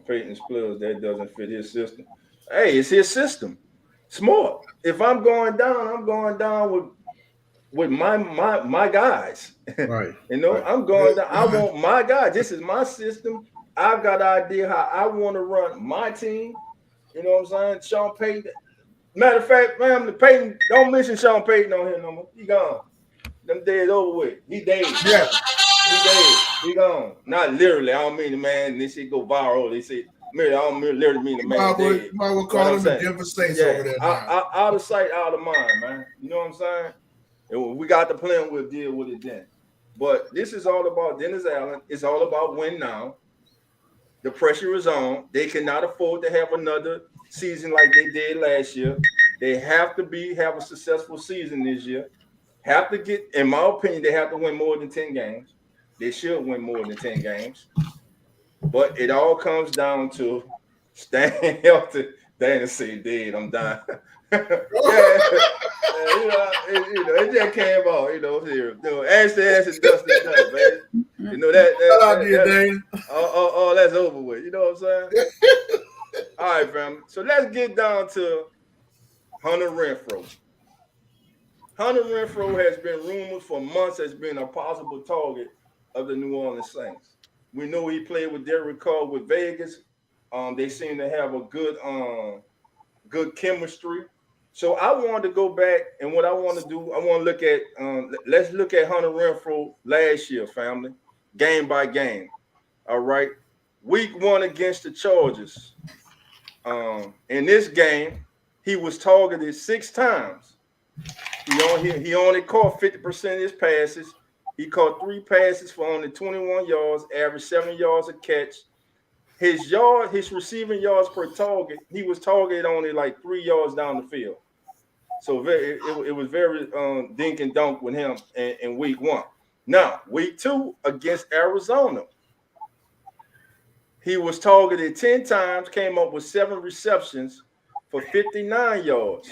Peyton Splills. That doesn't fit his system. Hey, it's his system. Smart. If I'm going down with my guys. Right. I'm going down. I want my guys. This is my system. I've got an idea how I want to run my team. You know what I'm saying? Sean Payton. Matter of fact, man, Payton, don't mention Sean Payton on here no more. He gone. Them days over with. He dead. Yeah. He dead. He gone. Not literally. I don't mean the man. This shit go viral. They say, I don't literally mean the man dead. You might well call him the Denver Saints over there now. Out of sight, out of mind, man. You know what I'm saying? And we got the plan. We'll deal with it then. But this is all about Dennis Allen. It's all about win now. The pressure is on. They cannot afford to have another season like they did last year. They have to have a successful season this year. Have to get, in my opinion, they have to win more than 10 games. They should win more than 10 games. But it all comes down to staying healthy. Dana said, "Dead, I'm dying." It just came out, here. Ash and dust it up, man. That's over with. You know what I'm saying? All right, fam. So let's get down to Hunter Renfrow. Hunter Renfrow has been rumored for months as being a possible target of the New Orleans Saints. We know he played with Derek Carr with Vegas. They seem to have a good chemistry. So I wanted to go back, and what I want to do, I want to look at let's look at Hunter Renfrow last year, family, game by game. All right. Week 1 against the Chargers. In this game, he was targeted 6 times. He only caught 50% of his passes. He caught 3 passes for only 21 yards, averaged 7 yards a catch. His receiving yards per target, he was targeted only like 3 yards down the field. So it was very dink and dunk with him in week 1. Now, week 2 against Arizona, He was targeted 10 times, came up with 7 receptions for 59 yards.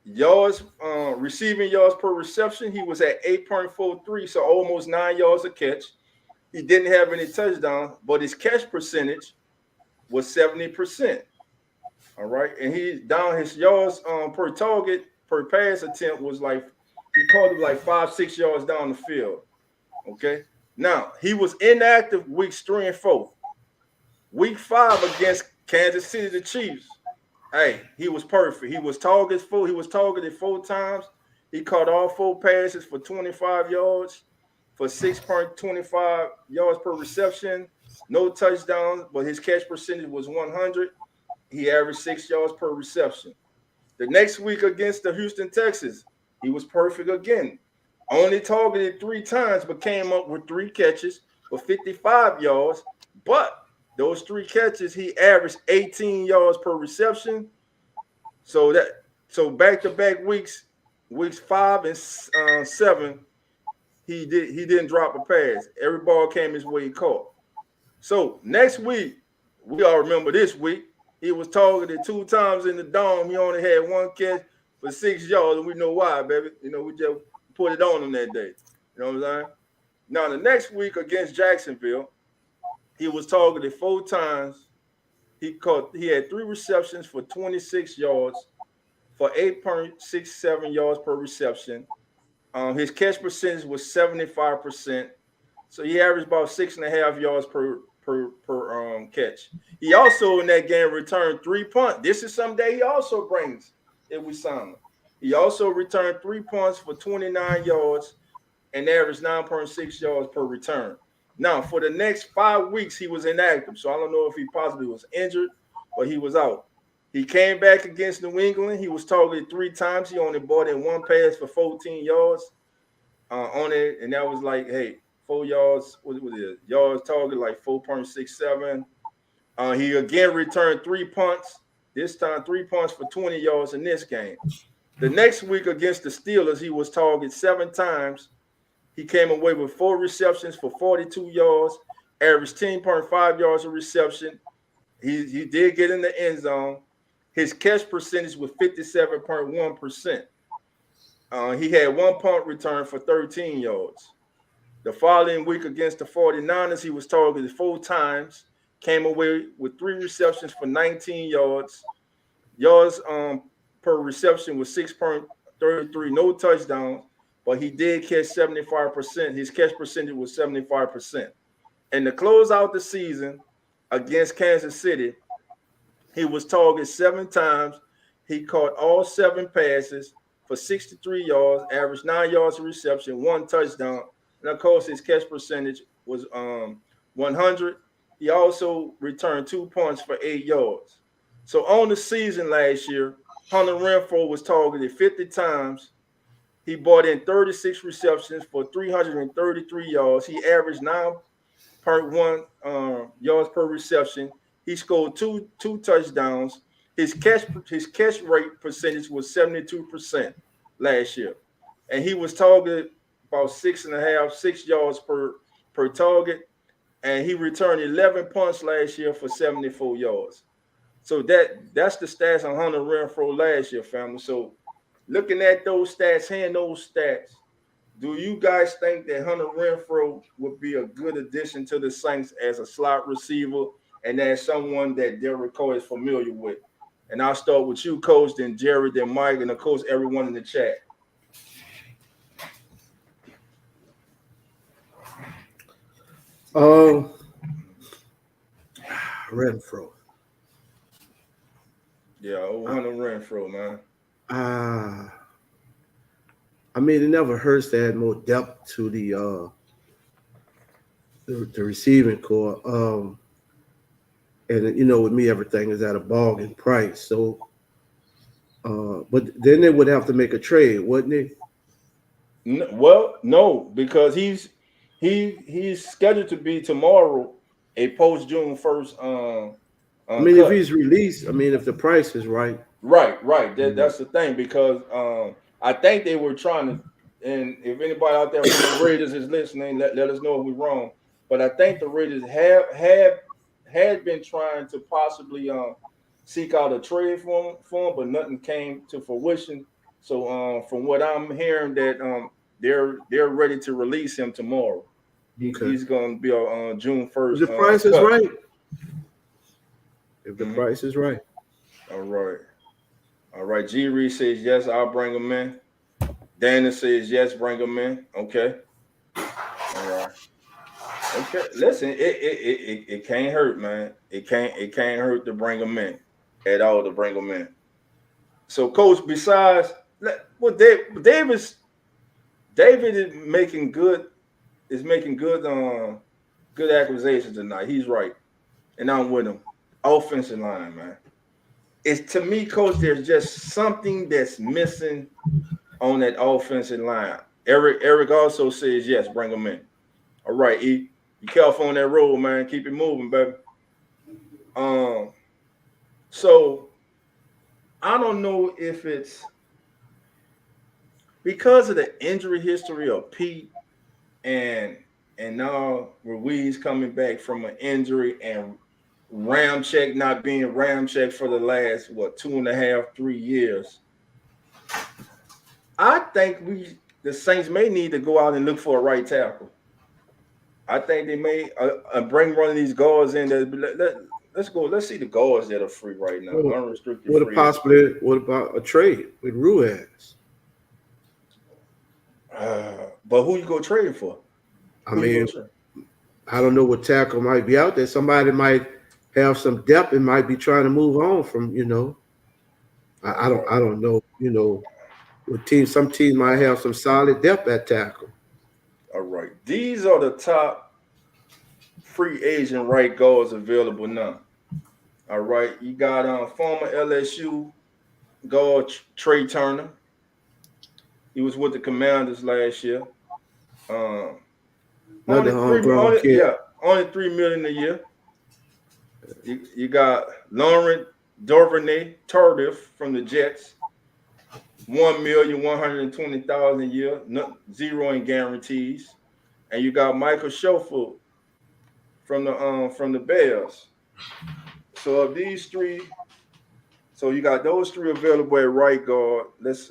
Receiving yards per reception, he was at 8.43, so almost 9 yards a catch. He didn't have any touchdowns, but his catch percentage was 70%. All right, and he down his yards per target per pass attempt was like he caught it like 5-6 yards down the field. Okay, now he was inactive weeks 3 and 4. Week 5 against Kansas City, the Chiefs. Hey, he was perfect. He was targeted 4 times. He caught all 4 passes for 25 yards, for 6.25 yards per reception. No touchdowns, but his catch percentage was 100. He averaged 6 yards per reception. The next week against the Houston Texans, he was perfect again. Only targeted 3 times, but came up with 3 catches for 55 yards. But those 3 catches, he averaged 18 yards per reception. So back-to-back weeks 5 and 7, he didn't drop a pass. Every ball came his way, he caught. So next week, we all remember this week, he was targeted 2 times in the dome. He only had 1 catch for 6 yards, and we know why, baby. You know, we just put it on him that day. You know what I'm saying? Now, the next week against Jacksonville, he was targeted 4 times. He had 3 receptions for 26 yards for 8.67 yards per reception. His catch percentage was 75%. So he averaged about 6.5 yards per catch. He also in that game returned 3 punts. This is something that he also brings if we sign him. He also returned 3 punts for 29 yards and averaged 9.6 yards per return. Now, for the next 5 weeks, he was inactive. So I don't know if he possibly was injured or he was out. He came back against New England. He was targeted 3 times. He only brought in 1 pass for 14 yards on it. And that was like, hey, 4 yards. What was it? Yards target like 4.67. He again returned 3 punts. This time 3 punts for 20 yards in this game. The next week against the Steelers, he was targeted 7 times. He came away with 4 receptions for 42 yards, averaged 10.5 yards a reception. He did get in the end zone. His catch percentage was 57.1%. He had 1 punt return for 13 yards. The following week against the 49ers, he was targeted 4 times, came away with 3 receptions for 19 yards. Yards per reception was 6.33, no touchdowns, but he did catch 75%. His catch percentage was 75%. And to close out the season against Kansas City, he was targeted 7 times. He caught all 7 passes for 63 yards, averaged 9 yards of reception, 1 touchdown. And of course, his catch percentage was 100. He also returned 2 punts for 8 yards. So on the season last year, Hunter Renfrow was targeted 50 times. He brought in 36 receptions for 333 yards. He averaged 9.1 yards per reception. He scored two touchdowns. His catch rate percentage was 72% last year, and he was targeted about 6 yards per target, and he returned 11 punts last year for 74 yards. So that's the stats on Hunter Renfrow last year, family. So looking at those stats, hearing those stats, do you guys think that Hunter Renfrow would be a good addition to the Saints as a slot receiver and as someone that Derek Carr is familiar with? And I'll start with you, Coach, then Jerry, then Mike, and of course everyone in the chat. Renfrow. Yeah, Hunter Renfrow, man. I mean, it never hurts to add more depth to the receiving core. And you know, with me, everything is at a bargain price. So, but then they would have to make a trade, wouldn't they? Well, no, because he's scheduled to be tomorrow a post June 1st. I mean, if he's released, I mean, if the price is right. Right. That's the thing, because I think they were trying to, and if anybody out there from the Raiders is listening, let us know if we're wrong. But I think the Raiders have had been trying to possibly seek out a trade for him, but nothing came to fruition. So from what I'm hearing, that they're ready to release him tomorrow. Okay. He's going to be on June 1st. The price is cut. right. If the price is right. All right. All right. G Reed says yes, I'll bring him in. Dana says yes, bring him in. Okay. All right. Okay. Listen, it can't hurt, man. It can't hurt to bring him in at all, to bring him in. So, Coach, besides David is making good good accusations tonight. He's right. And I'm with him. Offensive line, man. It's, to me, Coach, there's just something that's missing on that offensive line. Eric also says yes, bring him in. All right, E. Be careful on that road, man. Keep it moving, baby. So I don't know if it's because of the injury history of Pete and now Ruiz coming back from an injury and Ramczyk not being Ramczyk for the last 2.5, 3 years. I think the Saints may need to go out and look for a right tackle. I think they may bring one of these guards in. Let's go. Let's see the guards that are free right now. Unrestricted What free. What about a trade with Ruiz? But who you go trade for? I mean, I don't know what tackle might be out there. Somebody might have some depth and might be trying to move on from, I don't know, with some teams might have some solid depth at tackle. All right. These are the top free agent right guards available now. All right. You got former LSU guard Trey Turner. He was with the Commanders last year. Only $3 million a year. You got Laurent Duvernay-Tardif from the Jets. $1,120,000 a year, zero in guarantees. And you got Michael Schofield from the Bears. So of these three, so you got those three available at right guard. Let's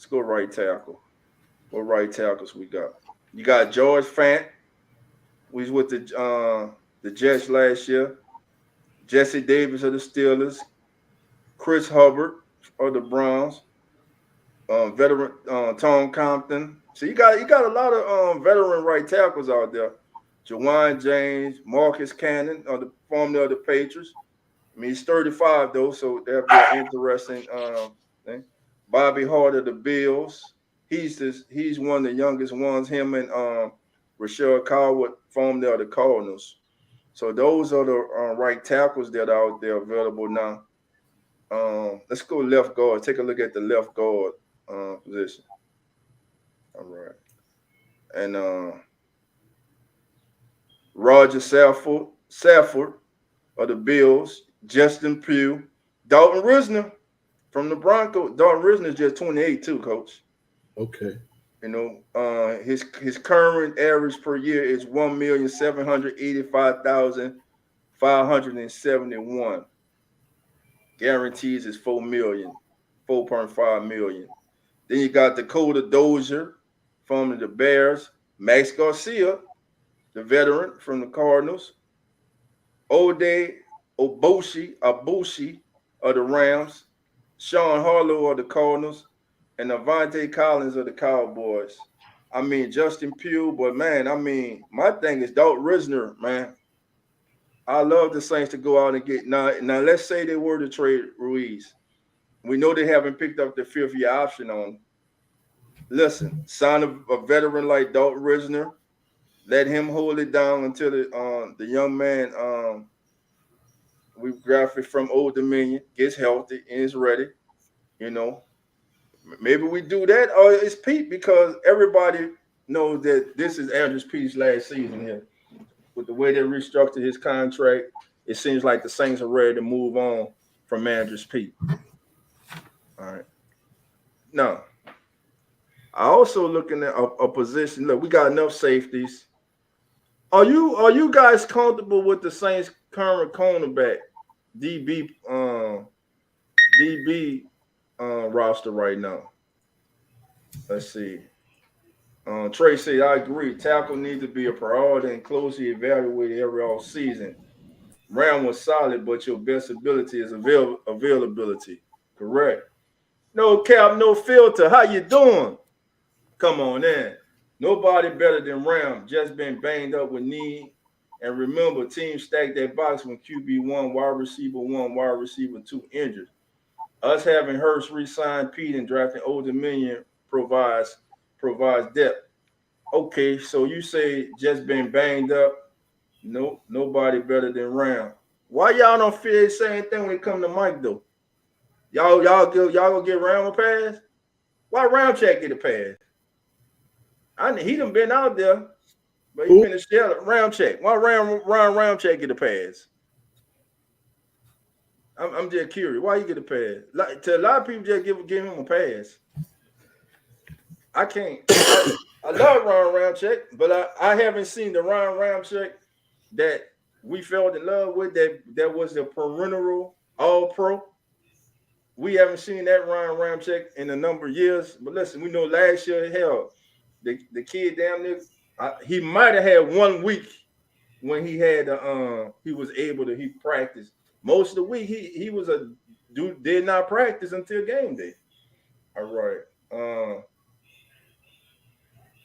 go right tackle. What right tackles we got? You got George Fant, who was with the Jets last year. Jesse Davis of the Steelers. Chris Hubbard of the Browns. Veteran Tom Compton. So you got a lot of veteran right tackles out there. Jawan James, Marcus Cannon, formerly of the Patriots. I mean, he's 35 though, so that'll be an interesting thing. Bobby Hart of the Bills. He's one of the youngest ones. Him and Rashad Caldwell, formerly of the Cardinals. So those are the right tackles that are out there available now. Let's go left guard. Take a look at the left guard position. All right. And Roger Safford of the Bills, Justin Pugh, Dalton Risner from the Broncos. Dalton Risner is just 28 too, Coach. Okay. His current average per year is $1,785,571. Guarantees is $4.5 million. Then you got Dakota Dozier from the Bears, Max Garcia, the veteran from the Cardinals, Ode Obushi of the Rams, Sean Harlow of the Cardinals, and Avante Collins of the Cowboys. I mean, Justin Pugh, but man, I mean, my thing is Dalton Risner, man. I love the Saints to go out and get now. Let's say they were to trade Ruiz. We know they haven't picked up the 5th-year option on him. Listen, sign a veteran like Dalton Risner. Let him hold it down until the young man we drafted from Old Dominion gets healthy and is ready. Maybe we do that, or it's Pete, because everybody knows that this is Andrus Pete's last season here. With the way they restructured his contract, it seems like the Saints are ready to move on from Andrus Pete. All right. Now, I also looking at a position. Look, we got enough safeties. Are you guys comfortable with the Saints current cornerback DB roster right now? Let's see. Trey said, I agree. Tackle needs to be a priority and closely evaluated every off season. Ram was solid, but your best ability is availability. Correct. No cap, no filter. How you doing? Come on in. Nobody better than Ram. Just been banged up with knee. And remember, teams stack that box when QB1, wide receiver 1, wide receiver 2 injured. Us having Hurst re-sign Pete and drafting Old Dominion provides depth. Okay, so you say just been banged up. Nope, nobody better than Ram. Why y'all don't feel the same thing when it come to Mike though? Y'all gonna get Ram a pass? Why Ramczyk get a pass? He done been out there, but he been a shell. Ramczyk. Why Ramczyk get a pass? I'm just curious. Why you get a pass? Like, to a lot of people, just give him a pass. I can't. I love Ron Ramczyk, but I haven't seen the Ron Ramczyk that we fell in love with. That was the perennial All-Pro. We haven't seen that Ron Ramczyk in a number of years. But listen, we know last year, hell, the kid damn near he might have had 1 week when he had he practiced. Most of the week he was a dude did not practice until game day. All right.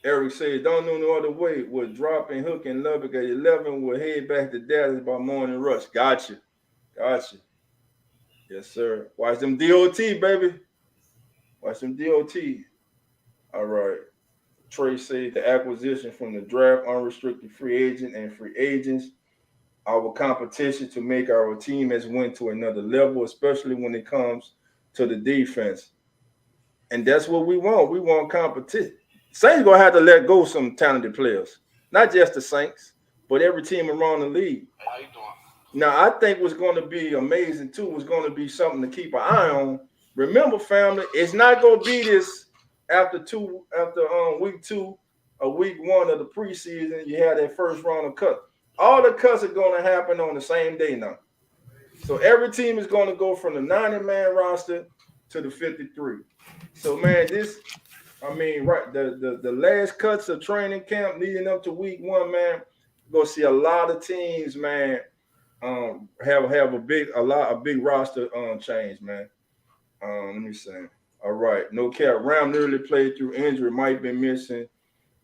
Eric said, don't know no other way. Would drop and hook in Lubbock at 11. We'll head back to Dallas by morning rush. Gotcha. Yes, sir. Watch them DOT, baby. Watch them DOT. All right. Trey said the acquisition from the draft, unrestricted free agent and free agents, our competition to make our team has went to another level, especially when it comes to the defense. And that's what we want. We want competition. Saints gonna have to let go some talented players, not just the Saints, but every team around the league. How you doing? Now, I think what's going to be amazing too was going to be something to keep an eye on. Remember, family, it's not going to be this after week 2 or week 1 of the preseason. You had that first round of cuts. All the cuts are going to happen on the same day now. So every team is going to go from the 90-man roster to the 53. So man, the last cuts of training camp leading up to week 1, man, you're gonna see a lot of teams, man, have a big roster change, man. Let me see. All right, no cap. Ram nearly played through injury, might be missing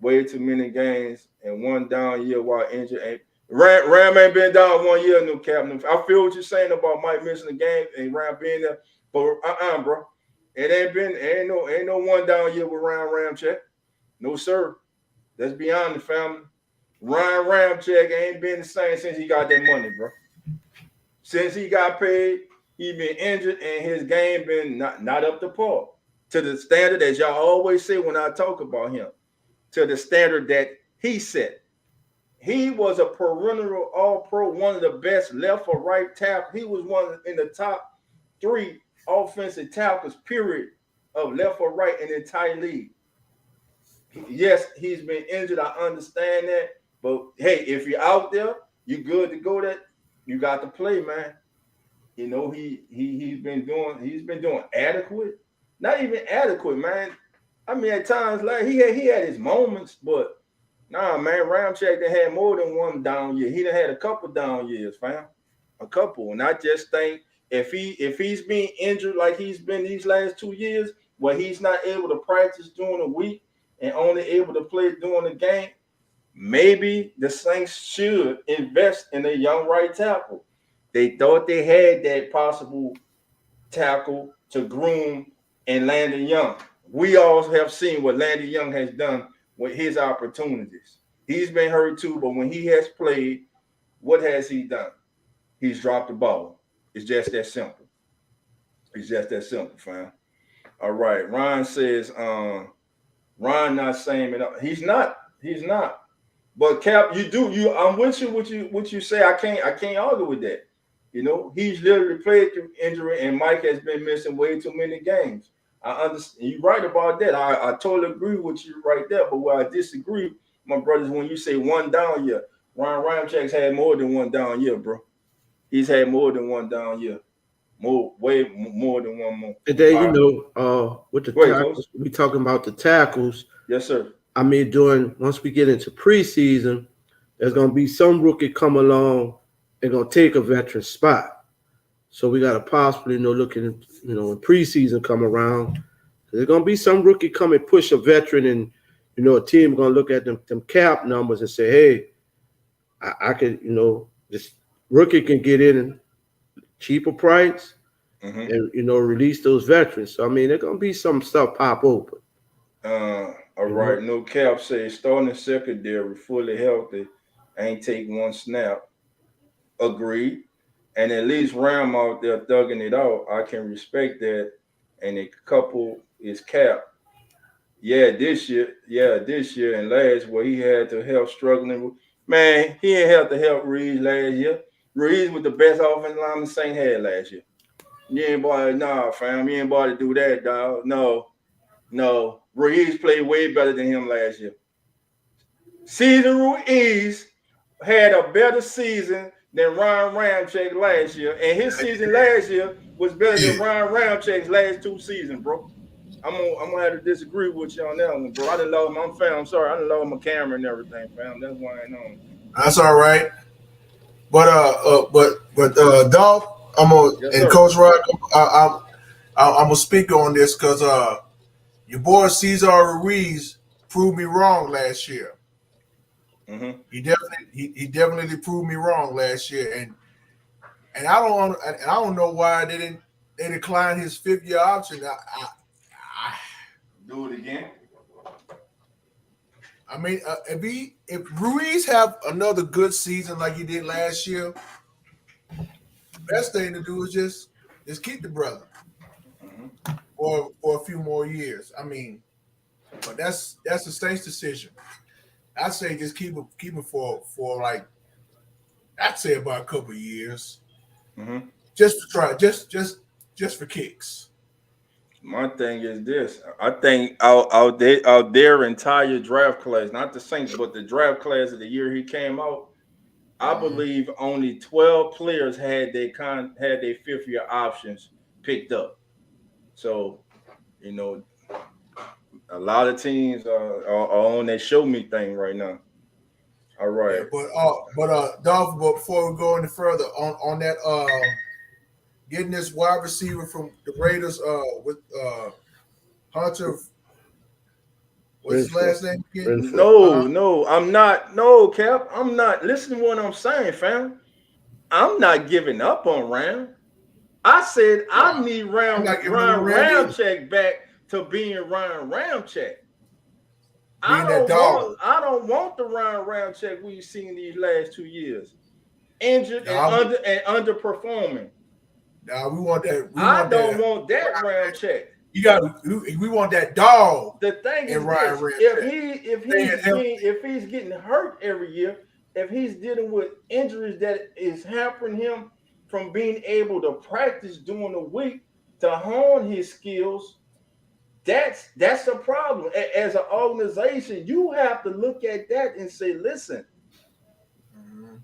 way too many games and 1 down year while injured. Ram ain't been down 1 year, no cap. I feel what you're saying about Mike missing the game and Ram being there, but bro. It ain't no 1 down year with Ryan Ramczyk. No, sir. Let's be honest, family. Ryan Ramczyk ain't been the same since he got that money, bro. Since he got paid, he been injured and his game been not up to par. To the standard that y'all always say when I talk about him. To the standard that he set. He was a perennial All-Pro, one of the best left or right tackle. He was one in the top 3 offensive tackles, period, of left or right in the entire league. Yes, he's been injured. I understand that. But hey, if you're out there, you're good to go. That you got to play, man. You know, he's been doing adequate. Not even adequate, man. I mean, at times, like he had his moments, but nah, man, Ramczyk done had more than 1 down year. He done had a couple down years, fam. A couple. And I just think if he's being injured like he's been these last 2 years, where he's not able to practice during the week and only able to play during the game, maybe the Saints should invest in a young right tackle. They thought they had that possible tackle to groom in Landon Young. We all have seen what Landon Young has done with his opportunities. He's been hurt too, but when he has played, what has he done? He's dropped the ball. It's just that simple. It's just that simple, fam. All right. Ron says, Ron not saying it. He's not. But Cap, I'm with you. What you say? I can't argue with that. You know, he's literally played through injury, and Mike has been missing way too many games. I understand. You're right about that. I totally agree with you right there. But where I disagree, my brothers, when you say 1 down year, Ryan Ramczyk's had more than 1 down year, bro. he's had more than one down year. Way more than one more. And then, All right. with the Go ahead, tackles, Coach. we talking about the tackles. Yes, sir. I mean, once we get into preseason, there's gonna be some rookie come along and gonna take a veteran spot. So we gotta possibly, looking, when preseason come around, there's gonna be some rookie come and push a veteran, and a team gonna look at them cap numbers and say, hey, I could, this rookie can get in and cheaper price and release those veterans. So I mean, there's gonna be some stuff pop open. All right. No cap says starting secondary fully healthy, ain't take one snap. Agreed. And at least Ram out there thugging it out. I can respect that. And a couple is Cap. This year and last where he had to help struggling with. Man, he ain't have to help Reeves last year. Reeves was the best offensive lineman Saint had last year. You ain't bought fam. You ain't bought to do that, dog. No. Ruiz played way better than him last year. Cesar Ruiz had a better season than Ryan Ramczyk last year, and his season last year was better than Ryan Ramczyk's last 2 seasons, bro. I'm gonna have to disagree with you on that one, bro. I didn't love my fam. I'm sorry, I didn't love my camera and everything, fam. That's why I know. That's all right. But Dolph, and Coach Rod, I'm gonna speak on this because your boy Cesar Ruiz proved me wrong last year. Mm-hmm. He definitely proved me wrong last year, and I don't know why they declined his 5th-year option. Do it again. I mean, if Ruiz have another good season like he did last year, best thing to do is just keep the brother for a few more years. I mean, but that's the Saints' decision. I'd say just keep him for like, I'd say about a couple of years, just to try, just for kicks. My thing is this: I think out their entire draft class, not the Saints, but the draft class of the year he came out, I believe only 12 players had their 5th-year options picked up. So, a lot of teams are on that show me thing right now. All right. Yeah, Dolph, before we go any further on that, getting this wide receiver from the Raiders with Hunter. What's his last name again? No, I'm not. No, Cap, I'm not. Listen to what I'm saying, fam. I'm not giving up on Ram. I said I need Ryan Ramczyk back to being Ryan Ramczyk. I don't want the Ryan Ramczyk we've seen these last 2 years. Injured and underperforming. Nah, we want that. I don't want that Ramczyk. We want that dog. The thing is this, if he's getting hurt every year, if he's dealing with injuries that is hampering him from being able to practice during the week to hone his skills, that's a problem. As an organization, you have to look at that and say, listen,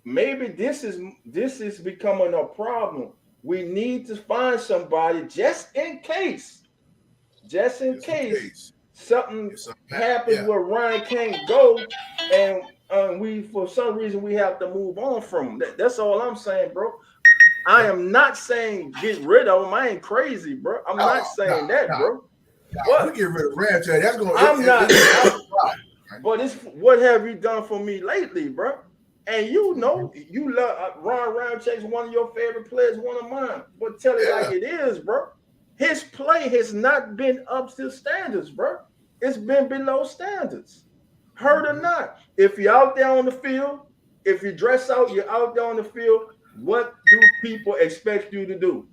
maybe this is becoming a problem. We need to find somebody just in case something happens where Ryan can't go, and we for some reason we have to move on from him. That's all I'm saying, bro. I am not saying get rid of him. I ain't crazy, bro. I'm not saying that, bro. What? We get rid of Ramczyk. That's going. I'm not. But it's what have you done for me lately, bro? And you love Ron Ramczyk's one of your favorite players, one of mine. But tell it like it is, bro. His play has not been up to standards, bro. It's been below standards. Hurt or not. If you're out there on the field, if you dress out, you're out there on the field, what do people expect you to do?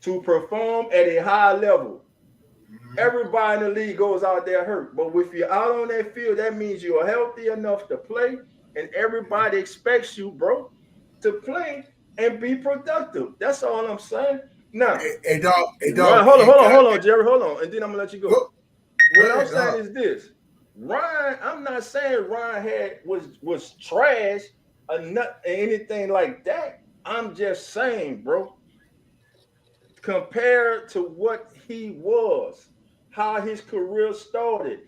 To perform at a high level. Everybody in the league goes out there hurt. But if you're out on that field, that means you're healthy enough to play. And everybody expects you, bro, to play and be productive. That's all I'm saying. Now, hey, dog. Hold on, Jerry. Hold on. And then I'm going to let you go. What I'm saying is this. Ryan, I'm not saying Ryan was trash or not anything like that. I'm just saying, bro. Compared to what he was, how his career started,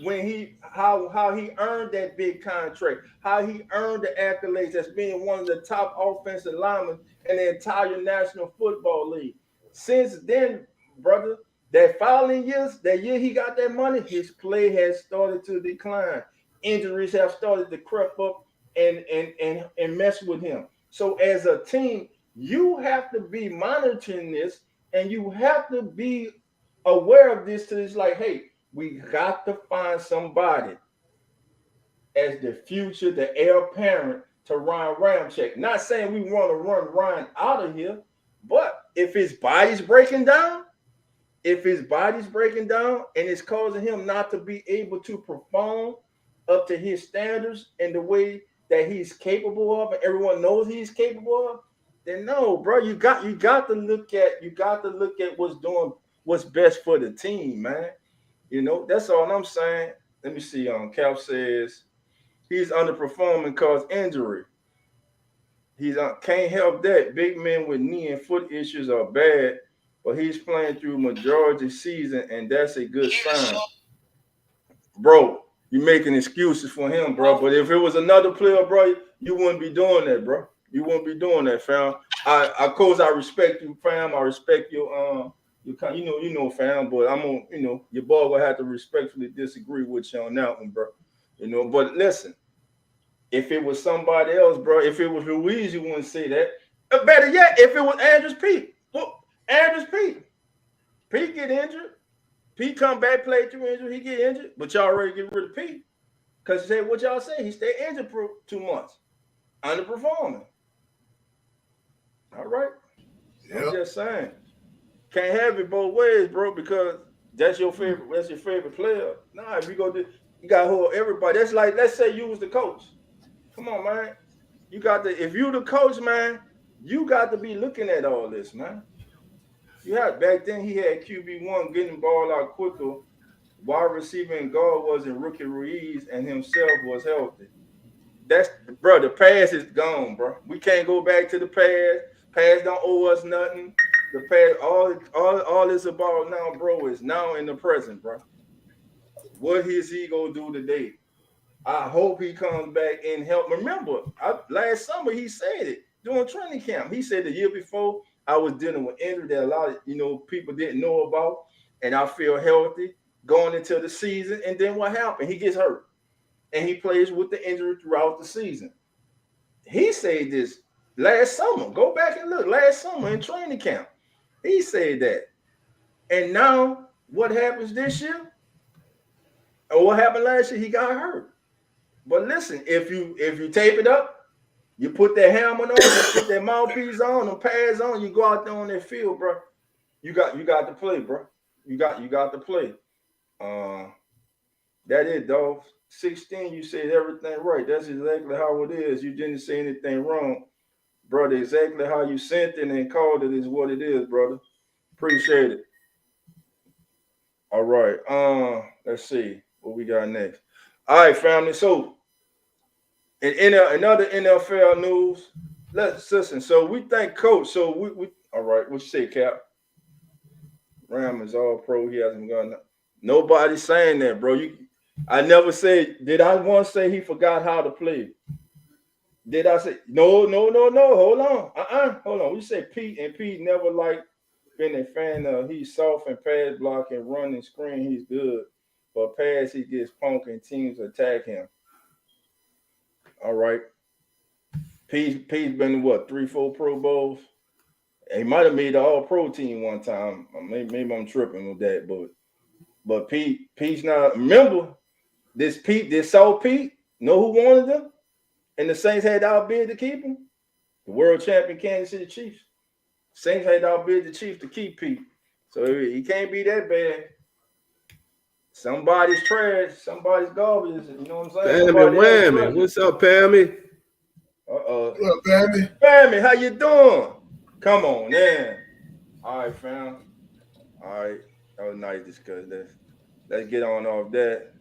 when how he earned that big contract, how he earned the accolades as being one of the top offensive linemen in the entire National Football League. Since then, brother, that following years, that year he got that money, his play has started to decline. Injuries have started to creep up and mess with him. So as a team, you have to be monitoring this and you have to be aware of this to this like, hey, we got to find somebody as the future, the heir apparent to Ryan Ramczyk. Not saying we want to run Ryan out of here, but if his body's breaking down, and it's causing him not to be able to perform up to his standards and the way that he's capable of, and everyone knows he's capable of, then no, bro, you got to look at what's best for the team, man. You know, that's all I'm saying. Let me see. Cap says he's underperforming because injury. He's can't help that. Big men with knee and foot issues are bad, but he's playing through majority season, and that's a good sign. Bro, you making excuses for him, bro. But if it was another player, bro, you wouldn't be doing that, bro. You wouldn't be doing that, fam. Of course, I respect you, fam. I respect your you know, fam. But I'm gonna, you know, your boy will have to respectfully disagree with you on that one, bro. You know, but listen, if it was somebody else, bro, if it was Ruiz, you wouldn't say that. Better yet, if it was Andrus Peat, Pete get injured. Pete come back, play through injury, he get injured, but y'all already get rid of Pete. Because you say what y'all say, he stayed injured for 2 months, underperforming. All right. Yep. I'm just saying. Can't have it both ways, bro, because that's your favorite player. Nah, if you go to you gotta hold everybody. That's like, let's say you was the coach. Come on, man. If you the coach, man, you got to be looking at all this, man. You had back then he had QB1 getting the ball out quicker. Wide receiver and guard wasn't Rookie Ruiz, and himself was healthy. That's, bro, the past is gone, bro. We can't go back to the past. Past don't owe us nothing. The past, all it's about now, bro, is now in the present, bro. What is he gonna do today? I hope he comes back and help. Remember, last summer he said it during training camp. He said the year before I was dealing with injury that a lot of people didn't know about, and I feel healthy going into the season. And then what happened? He gets hurt, and he plays with the injury throughout the season. He said this last summer. Go back and look. Last summer in training camp, he said that. And now what happens this year? Or what happened last year? He got hurt. But listen, if you tape it up, you put that helmet on, you put that mouthpiece on, them pads on, you go out there on that field, bro. You got to play, bro. You got to play. That it, dog. 16, you said everything right. That's exactly how it is. You didn't say anything wrong, brother. Exactly how you sent it and called it is what it is, brother. Appreciate it. All right. Let's see what we got next. All right, family. So, in another NFL news, let's listen. So we thank Coach. So we all right. What you say, Cap? Ram is all pro. He hasn't gone. Nobody's saying that, bro. I never said. Did I once say he forgot how to play? Did I say no? Hold on. Hold on. We say Pete, and Pete never been a fan of. He's soft and pass block and run and screen. He's good, but pass he gets punked and teams attack him. All right. Pete's been in what, 3-4 Pro Bowls? He might have made the All-Pro team one time. Maybe I'm tripping with that, but Pete's not. Remember this South Pete. Know who wanted him? And the Saints had outbid to keep him. The world champion Kansas City Chiefs. Saints had outbid the Chiefs to keep Pete. So he can't be that bad. Somebody's trash, somebody's garbage. You know what I'm saying? Pammy Whammy. What's up, Pammy? What up, Pammy? Pammy, how you doing? Come on, man. All right, fam. All right. That was nice discussion. Let's get on off that.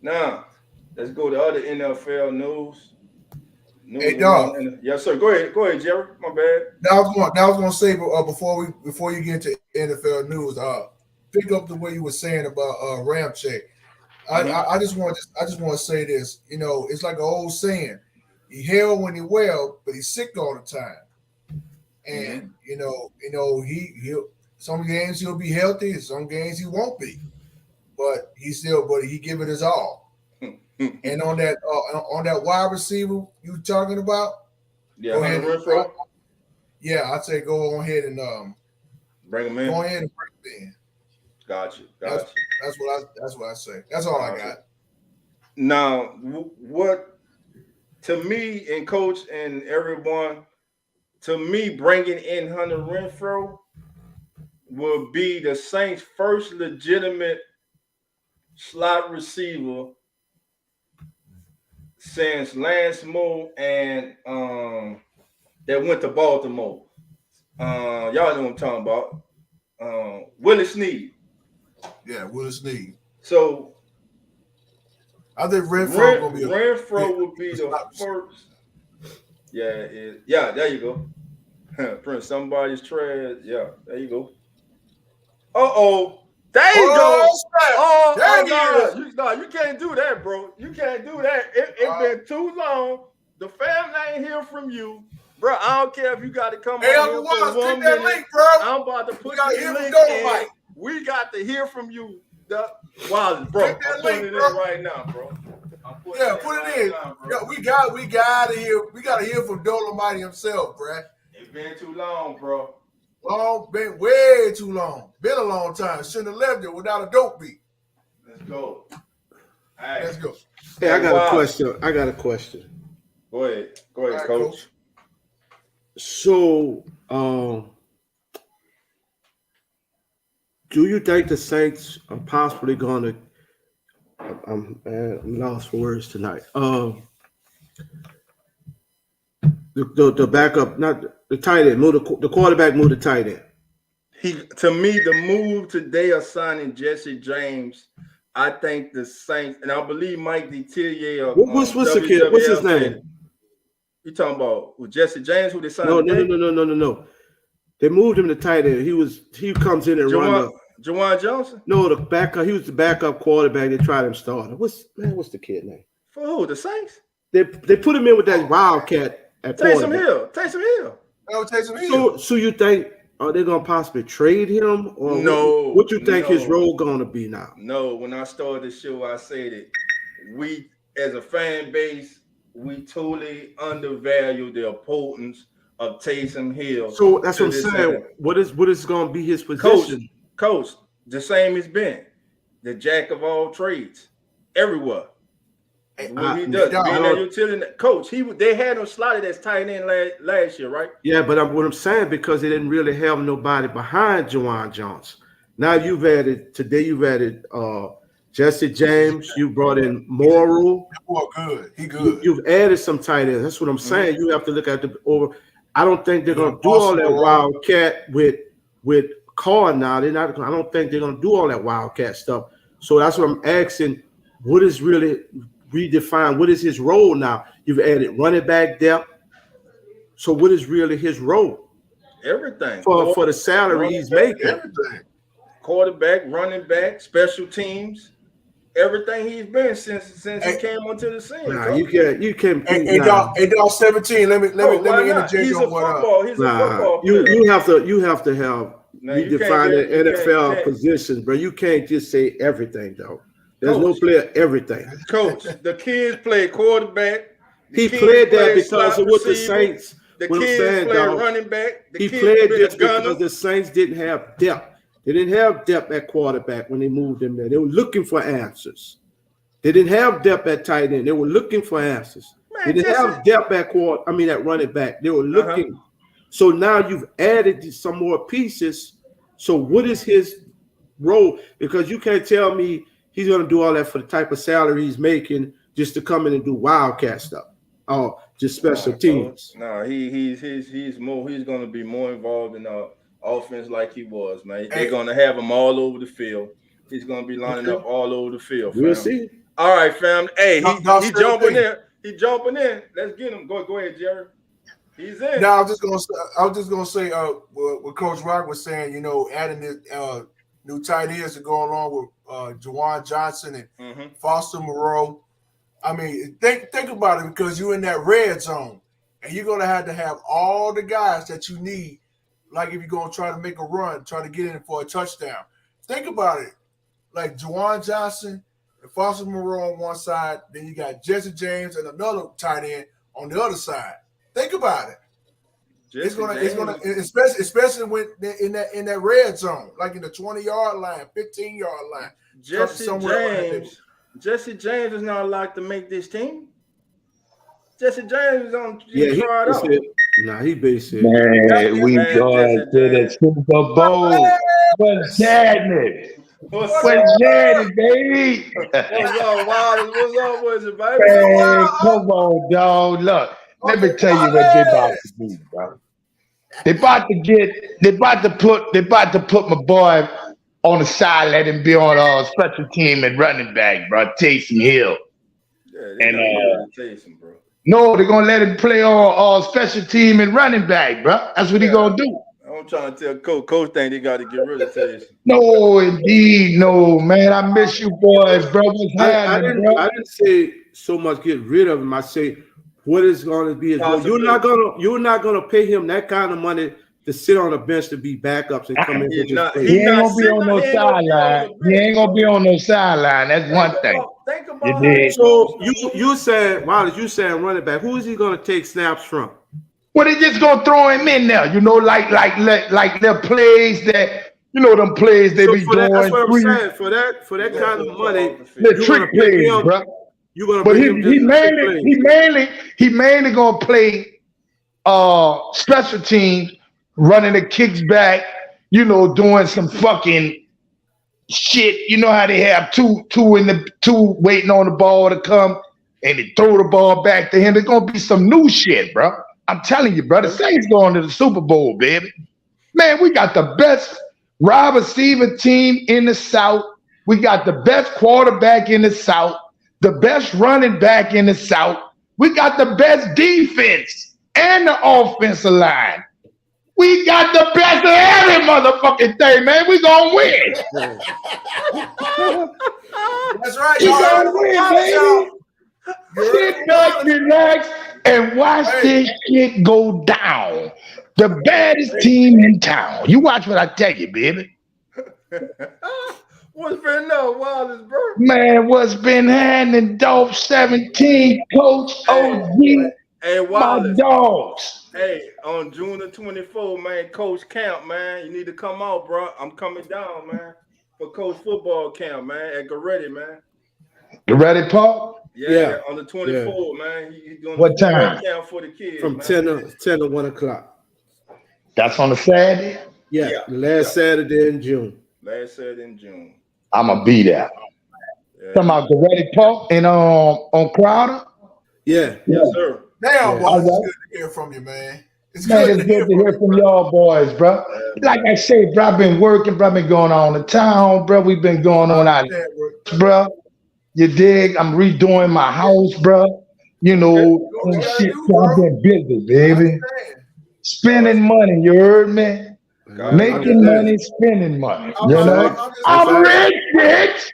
Now, let's go to other NFL news. Hey, dog. Yes, sir. Go ahead, Jerry. My bad. Now I was gonna say before you get into NFL news, pick up the way you were saying about Ramchick. I just want to say this. You know, it's like an old saying: he hell when he well, but he's sick all the time. And you know he'll some games he'll be healthy, some games he won't be, but he give it his all. And on that wide receiver you talking about, go ahead. Yeah, I'd say go ahead and bring him in. Go ahead and bring him in. Got you. That's what I say. That's all I got. Now, what to me and coach and everyone, to me, bringing in Hunter Renfrow will be the Saints' first legitimate slot receiver since Lance Moore and that went to Baltimore. Y'all know what I'm talking about. Willie Snead. Yeah, Willie Snead. So I think Renfrow will be the first. Yeah, there you go. Print somebody's trash. Yeah, there you go. There you go. You can't do that, bro. You can't do that. It's been too long. The family ain't hear from you, bro. I don't care if you got to come on here for 1 minute. Link, bro. I'm about to put the link in. We got to hear from you, Wallace, bro. I'm putting it in right now, bro. Put it in. Now, we got to hear from Dolomite himself, bro. It's been too long, bro. Been way too long. Been a long time. Shouldn't have left it without a dope beat. Let's go. All right. Let's go. Hey, I got a question. Go ahead, coach. So, do you think the Saints are possibly going to? I'm lost for words tonight. The backup, not the tight end, the quarterback moved the tight end. To me, the move today of signing Jesse James, I think the Saints, and I believe Mike Detillier. What's the kid? What's his name? You talking about Jesse James? Who they signed? No. They moved him to tight end. He comes in and runs. Juwan Johnson? No, the backup. He was the backup quarterback. They tried him starter. What's the kid name? For who? The Saints? They put him in with that Wildcat. Taysom Hill. Taysom Hill. So you think are they gonna possibly trade him or no? What you think his role gonna be now? No, when I started the show, I said it. We as a fan base, we totally undervalue the importance of Taysom Hill. So that's what I'm saying. What is gonna be his position? Coach, the same has been the jack of all trades everywhere. What he does, being a utility coach, they had him slotted as tight end last year, right? Yeah, but what I'm saying, because they didn't really have nobody behind Juwan Johnson. Now you've added Jesse James. You brought in Morrow. Good. He good. You've added some tight ends. That's what I'm saying. You have to look at I don't think they're gonna do all that Wildcat with Carr now. They're not. I don't think they're gonna do all that Wildcat stuff. So that's what I'm asking. What is really redefine? What is his role now? You've added running back depth. So what is really his role? Everything for the salary he's making. Everything. Quarterback, running back, special teams, everything he's been since he came onto the scene. Nah, you can't. Hey, dog, 17. Let me interject he's on what. He's a football player. You have to have redefine the NFL positions, bro. You can't just say everything, though. There's no player everything. Coach, the kids play quarterback. He played that because of what the Saints. The kids play running back. He played this because the Saints didn't have depth. They didn't have depth at quarterback when they moved him there. They were looking for answers. They didn't have depth at tight end. They were looking for answers. They didn't have depth at at running back. They were looking. So now you've added some more pieces. So what is his role? Because you can't tell me he's going to do all that for the type of salary he's making just to come in and do Wildcat stuff. Oh, just special teams. No, he's going to be more involved in offense like he was, man. They're going to have him all over the field. He's going to be lining up all over the field. We'll see. All right, fam. Hey, he jumping there. He jumping in. Let's get him. Go ahead, Jerry. He's in. Now I was just gonna say, what Coach Rock was saying, you know, adding the new tight ends to go along with Juwan Johnson and Foster Moreau. I mean, think about it, because you're in that red zone, and you're gonna have to have all the guys that you need. Like if you're gonna try to make a run, try to get in for a touchdown. Think about it, like Juwan Johnson and Foster Moreau on one side, then you got Jesse James and another tight end on the other side. Think about it. It's gonna, especially when in that red zone, like in the 20-yard line, 15-yard line. Jesse James is not allowed to make this team. Jesse James is on. He tried out. Nah, he basically. Man, we going to the Super Bowl. What's happening? What's happening, baby? What's up, Wallace? What's up with it, baby? Man, come on, dog. Look, let me tell you what they about to do, bro. They about to put my boy on the side, let him be on special team and running back, bro. Taysom Hill. Yeah, Taysom, bro. No, they're gonna let him play on special team and running back, bro. That's what he gonna do. I'm trying to tell Coach think they got to get rid of Taysom. No, indeed, no, man. I miss you boys, bro. What's happening, bro? I didn't say so much get rid of him. I say what is going to be his role. You're not gonna pay him that kind of money to sit on the bench to be backups and come in. He ain't gonna be on no sideline. He ain't gonna be on no sideline. That's one thing. Think about it. So you said, Wallace, you said running back. Who is he gonna take snaps from? Well, they just gonna throw him in there, you know, like the plays that, you know, them plays they be doing. That's what I'm saying. For that kind of money, the trick plays, bro. You're gonna. But he mainly gonna play special teams, running the kicks back, you know, doing some fucking shit. You know how they have two waiting on the ball to come, and they throw the ball back to him. There's gonna be some new shit, bro. I'm telling you, bro. The Saints going to the Super Bowl, baby. Man, we got the best wide receiver team in the South. We got the best quarterback in the South, the best running back in the South. We got the best defense and the offensive line. We got the best of every motherfucking thing, man. We gonna win. That's right. We gonna win, baby. Sit back, relax, and watch this shit go down. The baddest team in town. You watch what I tell you, baby. What's been up, Wallace, bro? Man, what's been happening, Dope 17, Coach OG, hey, Wallace. my dogs. Hey, on June the 24th, man, Coach Camp, man, you need to come out, bro. I'm coming down, man, for Coach Football Camp, man, at Goretti, man. Goretti Park? Yeah, on the 24th, man. He's doing what time? Camp for the kids, from man. 10 to 1 o'clock. That's on a Saturday? Yeah. Last Saturday in June. Last Saturday in June. I'm going to be there. Talking about Goretti Park and on Crowder? Yeah. Yes, sir. Damn, Wallace, it's good to hear from you, man. It's good to hear from y'all boys, bro. Like I say, bro, I've been working, bro. I've been going on in town, bro. We've been going on out, bro. You dig? I'm redoing my house, bro. You know, and shit. I've been busy, baby. Spending money, you heard me? Making money, spending money. You know? I'm rich, bitch.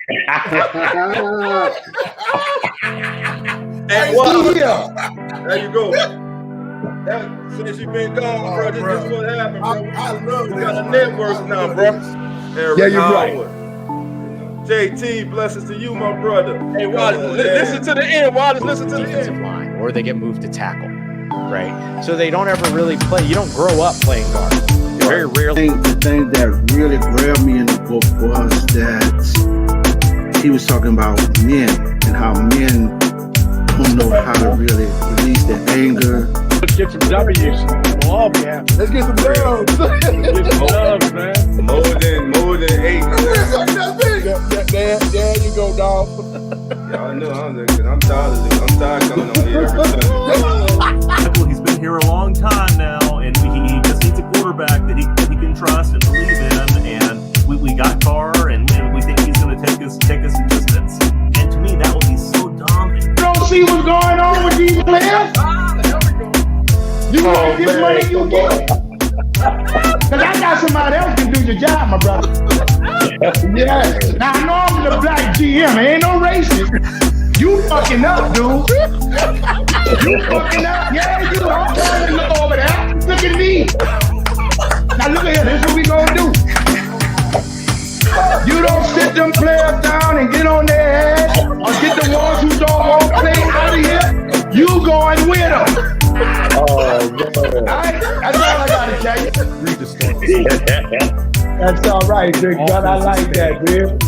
And what? There you go. Since you've been gone, bro, this is what happened, bro. I love We got a network now, bro. Yeah, you're right. JT, blessings to you, my brother. Hey, Wallace, listen to the end. Wallace, listen to the defensive end. line, or they get moved to tackle, right? So they don't ever really play. You don't grow up playing guard. You're very rarely. The thing that really grabbed me in the book was that he was talking about men and how men don't know how to really release their anger. Let's get some W's. We'll all be happy. Let's get some dubs. Get some dubs, man. More than 8. There you go, dog. Y'all know I'm tired of this. I'm tired of coming on here every Sunday. He's been here a long time now, and he just needs a quarterback that he can trust and believe in. And we got Carr, and we think he's going to take us a distance. And to me, that would be so dumb. You don't see what's going on with these this money you get. Cause I got somebody else can do your job, my brother. Yeah. Now I know I'm the black GM. Ain't no racist. You fucking up, dude. You fucking up. Yeah, you are. Look over there. Look at me. Now look at here. This is what we gonna do. You don't sit them players down and get on their ass or get the ones who don't want to play out of here. You going with them. Oh, man. All right? That's all I gotta tell you. That's all right, Big Gun. I like that, dude.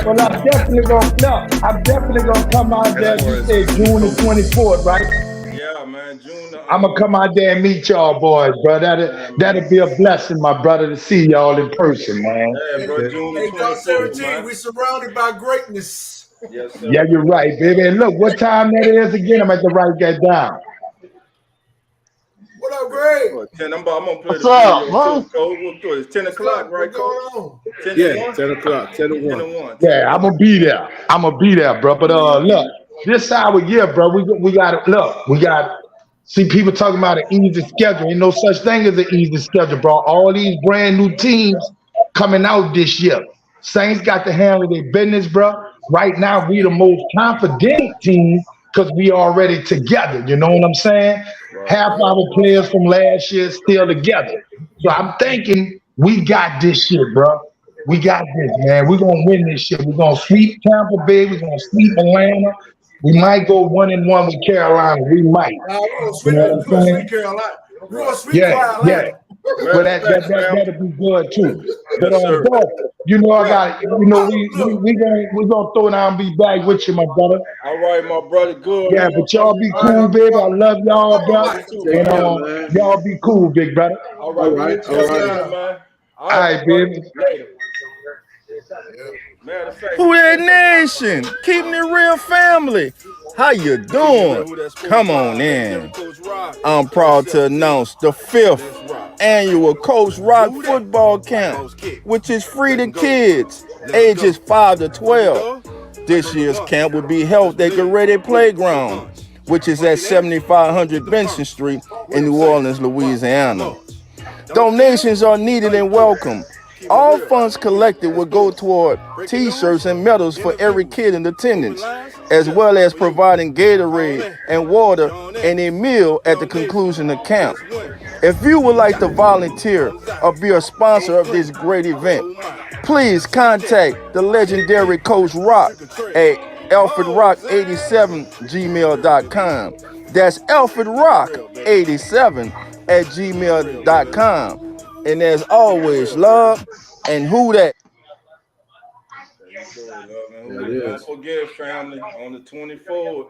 Well, I'm definitely gonna come out there. You say June the 24th, right? Yeah, man. June. I'm gonna come out there and meet y'all boys, bro. That'll be a blessing, my brother, to see y'all in person, man. Yeah, bro. June the Hey, John 24th, 17, man. we surrounded by greatness. Yes, sir. Yeah, you're right, baby. And look, what time that is again? I'm going to write that down. What up, Greg? 10. I'm gonna play What's the up, video man? too, Coach. We'll do it. It's 10 o'clock, right, What's going Coach? on? 10 to Yeah, 1? 10 o'clock, 10 to 10 to 1. 1. Yeah, I'm gonna be there, bro. But look, this time of year, bro, we got look. We got see people talking about an easy schedule. Ain't no such thing as an easy schedule, bro. All these brand new teams coming out this year. Saints got to handle their business, bro. Right now, we the most confident team because we already together. You know what I'm saying? Half our players from last year still together. So I'm thinking we got this shit, bro. We got this, man. We're gonna win this shit. We're gonna sweep Tampa Bay. We're gonna sweep Atlanta. We might go 1-1 with Carolina. We might. We're gonna You sweep, know we're what I'm gonna saying? sweep Carolina. We're gonna sweep Yeah. Atlanta. Well, that'll be good too. But Yes, sir. dog, you know I got we gonna throw down and be back with you, my brother. All right, my brother. Good. Yeah, man. but y'all be cool, baby. I love y'all, bro. Take care, And man. y'all be cool, big brother. All right, All right, we'll all check right. it out, man. All right, baby. Later. Matter of fact, who that nation? Keeping it real family. How you doing? Come on in. I'm proud to announce the 5th annual Coach Rock football camp, which is free to kids ages 5 to 12. This year's camp will be held at Garetti Playground, which is at 7500 Benson Street in New Orleans, Louisiana. Donations are needed and welcome. All funds collected will go toward t-shirts and medals for every kid in attendance, as well as providing Gatorade and water and a meal at the conclusion of camp. If you would like to volunteer or be a sponsor of this great event, please contact the legendary Coach Rock at alfredrock87gmail.com. That's alfredrock87@gmail.com. And as always, love and who that. Don't forget, family, on the 24th,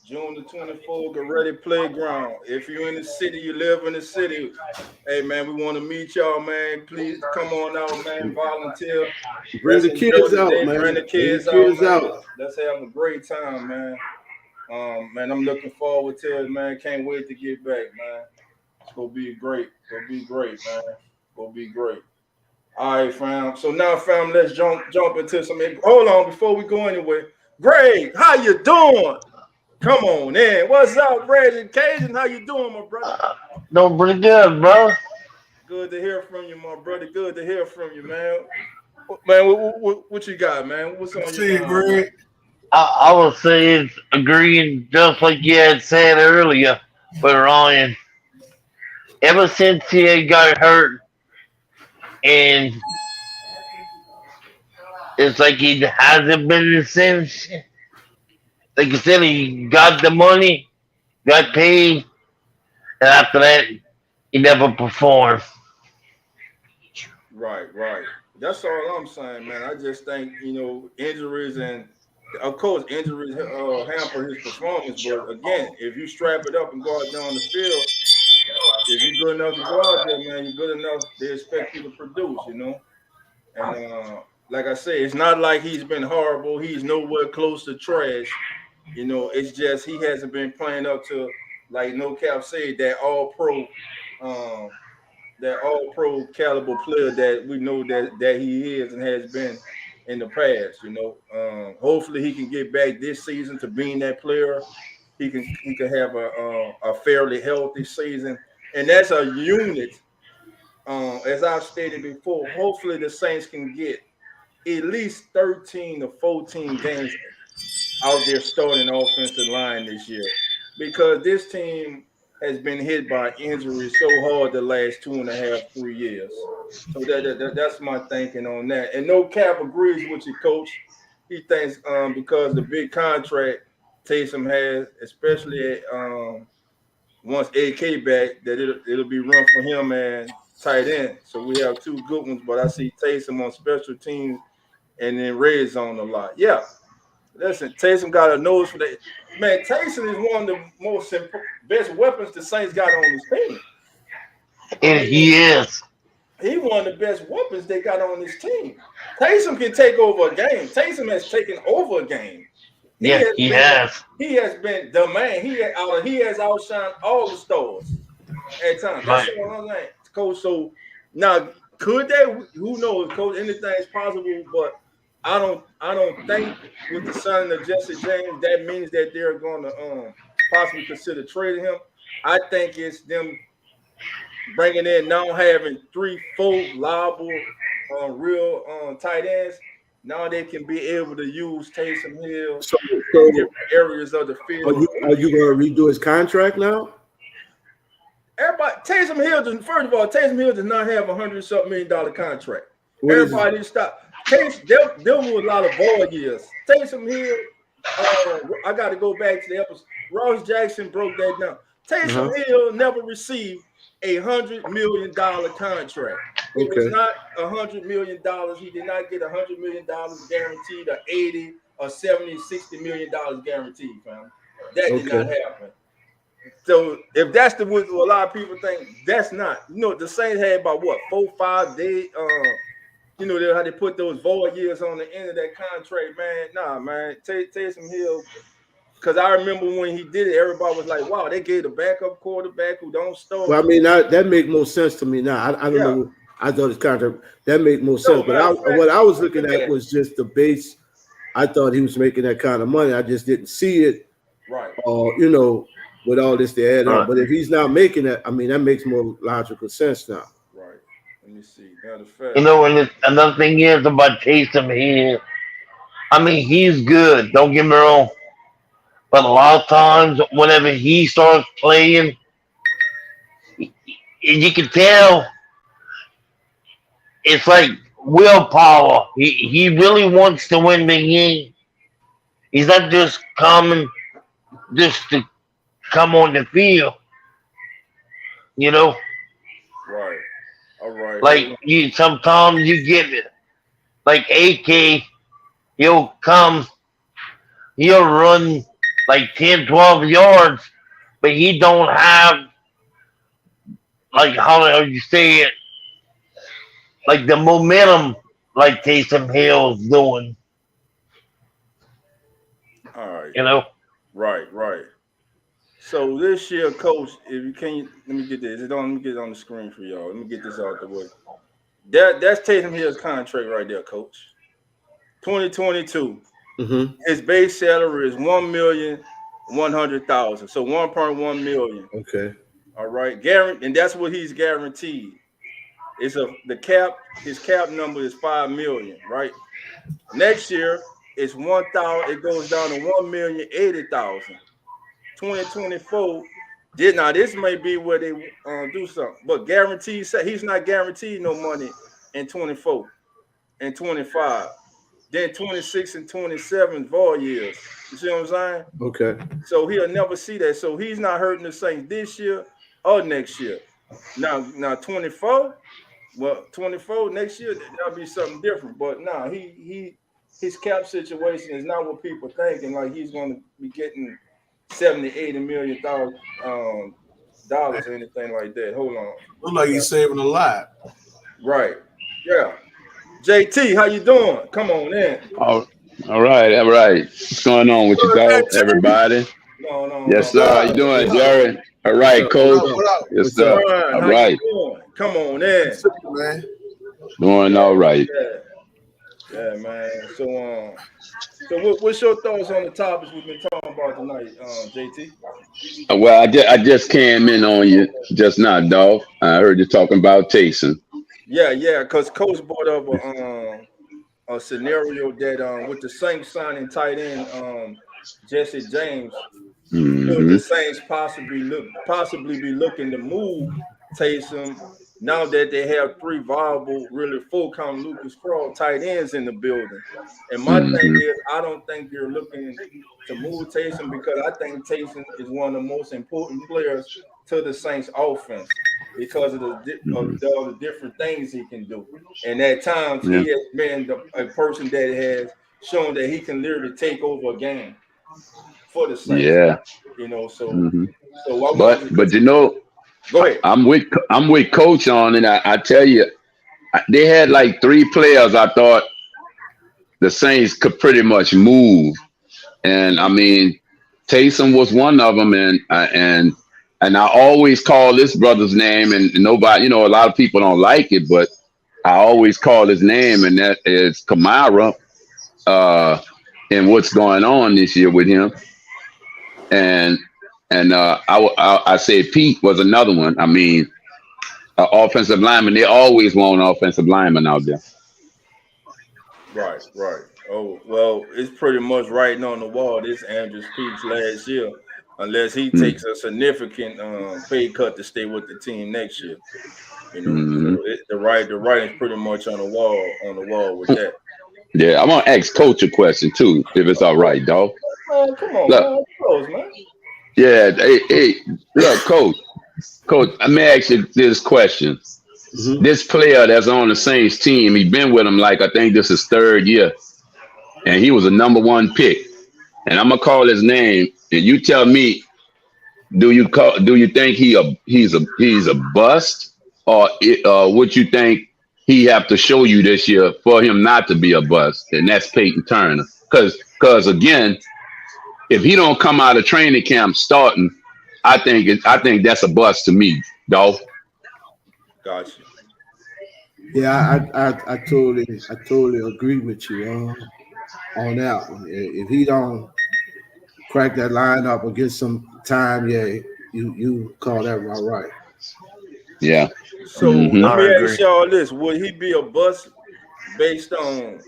June the 24th, Garetti Playground. If you're in the city, you live in the city, hey, man, we want to meet y'all, man. Please come on out, man. Volunteer. Bring the kids out, man. Bring the kids out, man. Let's have a great time, man. Man, I'm looking forward to it, man. Can't wait to get back, man. It's gonna be great. It's gonna be great, man. It's gonna be great. All right, fam. So now, fam, let's jump into some. Hold on, before we go anywhere. Greg, how you doing? Come on in. What's up, Greg? Cajun, how you doing, my brother? Doing pretty good, bro. Good to hear from you, my brother. Good to hear from you, man. Man, what you got, man? What's on your mind? Greg. I would say it's agreeing just like you had said earlier with Ryan. Ever since he had got hurt, and it's like he hasn't been the same. Like you said, he got the money, got paid, and after that, he never performed. Right. That's all I'm saying, man. I just think, injuries and, of course, injuries hamper his performance. But again, if you strap it up and go out there on the field, if you're good enough to go out there, man, you're good enough, they expect you to produce, And like I say, it's not like he's been horrible. He's nowhere close to trash. It's just he hasn't been playing up to, like No Cap said, that all-pro caliber player that we know that he is and has been in the past. Hopefully he can get back this season to being that player. He can have a fairly healthy season, And that's a unit. As I've stated before, hopefully the Saints can get at least 13 to 14 games out there starting offensive line this year, because this team has been hit by injuries so hard the last 2.5, 3 years. So that's my thinking on that. And No Cap agrees with you, Coach. He thinks because the big contract Taysom has, especially once AK back, that it'll be run for him and tight end. So we have two good ones, but I see Taysom on special teams and then red zone a lot. Yeah. Listen, Taysom got a nose for that. Man, Taysom is one of the best weapons the Saints got on his team. And he is. He one of the best weapons they got on this team. Taysom can take over a game. Taysom has taken over a game. He has. He has been the man. He has outshined all the stars at times. That's what I'm saying, Coach. So now, could they? Who knows, Coach? Anything's possible, but I don't think with the signing of Jesse James that means that they're going to possibly consider trading him. I think it's them bringing in, now having 3-4 liable, real tight ends. Now they can be able to use Taysom Hill in different areas of the field. Are you going to redo his contract now? Everybody, Taysom Hill does not have $100-something million contract. Everybody stop. There were a lot of void years. Taysom Hill, I got to go back to the episode. Ross Jackson broke that down. Taysom Hill never received a $100 million contract. It was not $100 million. He did not get $100 million guaranteed, or 80 or 70, $60 million guaranteed, fam. That did not happen. So if that's what a lot of people think, that's not. You know, the Saints had about 4-5 days. You know how they put those void years on the end of that contract, man. Nah, man. Taysom Hill. Because I remember when he did it, everybody was like, wow, they gave the backup quarterback who don't start. Well, I mean, that make more sense to me now. I don't know. I thought his contract, that made more sense. But what I was looking at was just the base. I thought he was making that kind of money. I just didn't see it. Right. You know, with all this to add on. But if he's not making that, I mean, that makes more logical sense now. Right. Let me see. You know, and another thing is about Taysom Hill. I mean, he's good. Don't get me wrong. But a lot of times, whenever he starts playing, you can tell it's like willpower. He really wants to win the game. He's not just coming just to come on the field. You know? Right. All right. Like sometimes you get it. Like AK, he'll run like 10, 12 yards, but he don't have, like, how do you say it, like the momentum like Taysom Hill's doing. All right. You know? Right. So this year, Coach, if you can, let me get this. Let me get it on the screen for y'all. Let me get this out the way. That's Taysom Hill's contract right there, Coach. 2022. His base salary is $1,100,000. So 1.1 million. Okay. All right. And that's what he's guaranteed. His cap number is $5 million, right? Next year it's 1,000. It goes down to 1,080,000. 2024. Now this may be where they do something, but guaranteed. He's not guaranteed no money in 24 and 25. Then 26 and 27 void years. You see what I'm saying? Okay. So he'll never see that. So he's not hurting the Saints this year or next year. Now 24. Well, 24 next year, that'll be something different. But no, his cap situation is not what people thinking. Like he's going to be getting $70-80 million dollars or anything like that. Hold on. Look like he's saving a lot. Right. Yeah. JT, how you doing? Come on in. All right. What's going on with you guys, everybody? No. Yes, sir. How you doing, Jerry? All right, Coach. Yes, sir. All right. Come on in. Man. Doing all right. Yeah, man. So what's your thoughts on the topics we've been talking about tonight, JT? Well, I just came in on you just now, dog. I heard you talking about Taysom. Yeah, because Coach brought up a scenario that with the Saints signing tight end Jesse James, could the Saints possibly be looking to move Taysom now that they have three viable, really full count Lucas Crawl tight ends in the building? And my thing is, I don't think you're looking to move Taysom because I think Taysom is one of the most important players to the Saints offense because of the different things he can do. And at times he has been a person that has shown that he can literally take over a game for the Saints. Yeah. You know, so but you know, go ahead. I'm with Coach on it. I tell you, they had like three players I thought the Saints could pretty much move, and I mean, Taysom was one of them, and I always call this brother's name, and nobody, you know, a lot of people don't like it, but I always call his name, and that is Kamara, and what's going on this year with him, and I say Pete was another one. I mean, offensive lineman, they always want an offensive lineman out there. Right. Oh, well, it's pretty much writing on the wall. This Andrews Peach last year, unless he takes a significant pay cut to stay with the team next year. You know, so the writing's pretty much on the wall with that. Yeah, I want to ask Coach a question too, if it's all right, dog. Oh, come on, look, close, man. Yeah, hey, look, Coach, let me ask you this question. This player that's on the Saints team, he's been with them like I think this is third year, and he was a number 1 pick. And I'm gonna call his name, and you tell me, do you think he's a bust, or what you think he have to show you this year for him not to be a bust? And that's Peyton Turner, because again, if he don't come out of training camp starting, I think that's a bust to me, dog. Gotcha. Yeah, I totally agree with you on that one. If he don't crack that line up or get some time, yeah, you call that right. Yeah. So let me ask y'all this: would he be a bust based on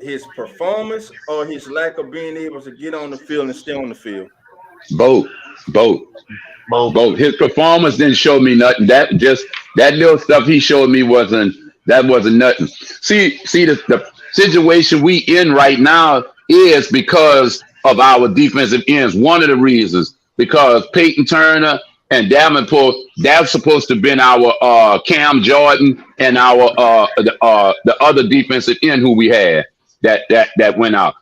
his performance or his lack of being able to get on the field and stay on the field? Both. His performance didn't show me nothing. That little stuff he showed me wasn't nothing. See the situation we in right now is because of our defensive ends. One of the reasons, because Peyton Turner and Davenport, that's supposed to have been our Cam Jordan and our the other defensive end who we had that went out.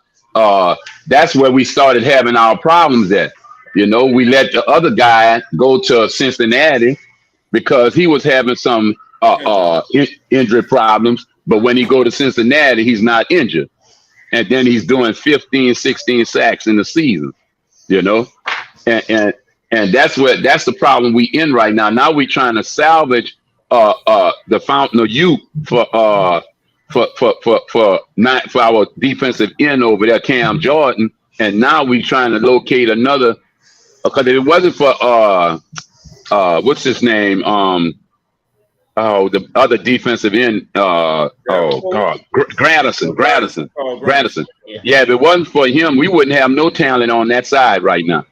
That's where we started having our problems at. You know, we let the other guy go to Cincinnati because he was having some injury problems. But when he go to Cincinnati, he's not injured. And then he's doing 15, 16 sacks in the season, you know? And that's the problem we in right now. Now we're trying to salvage the fountain of youth for our defensive end over there, Cam Jordan. And now we're trying to locate another, because if it wasn't for what's his name? The other defensive end. Gradison. Yeah, if it wasn't for him, we wouldn't have no talent on that side right now.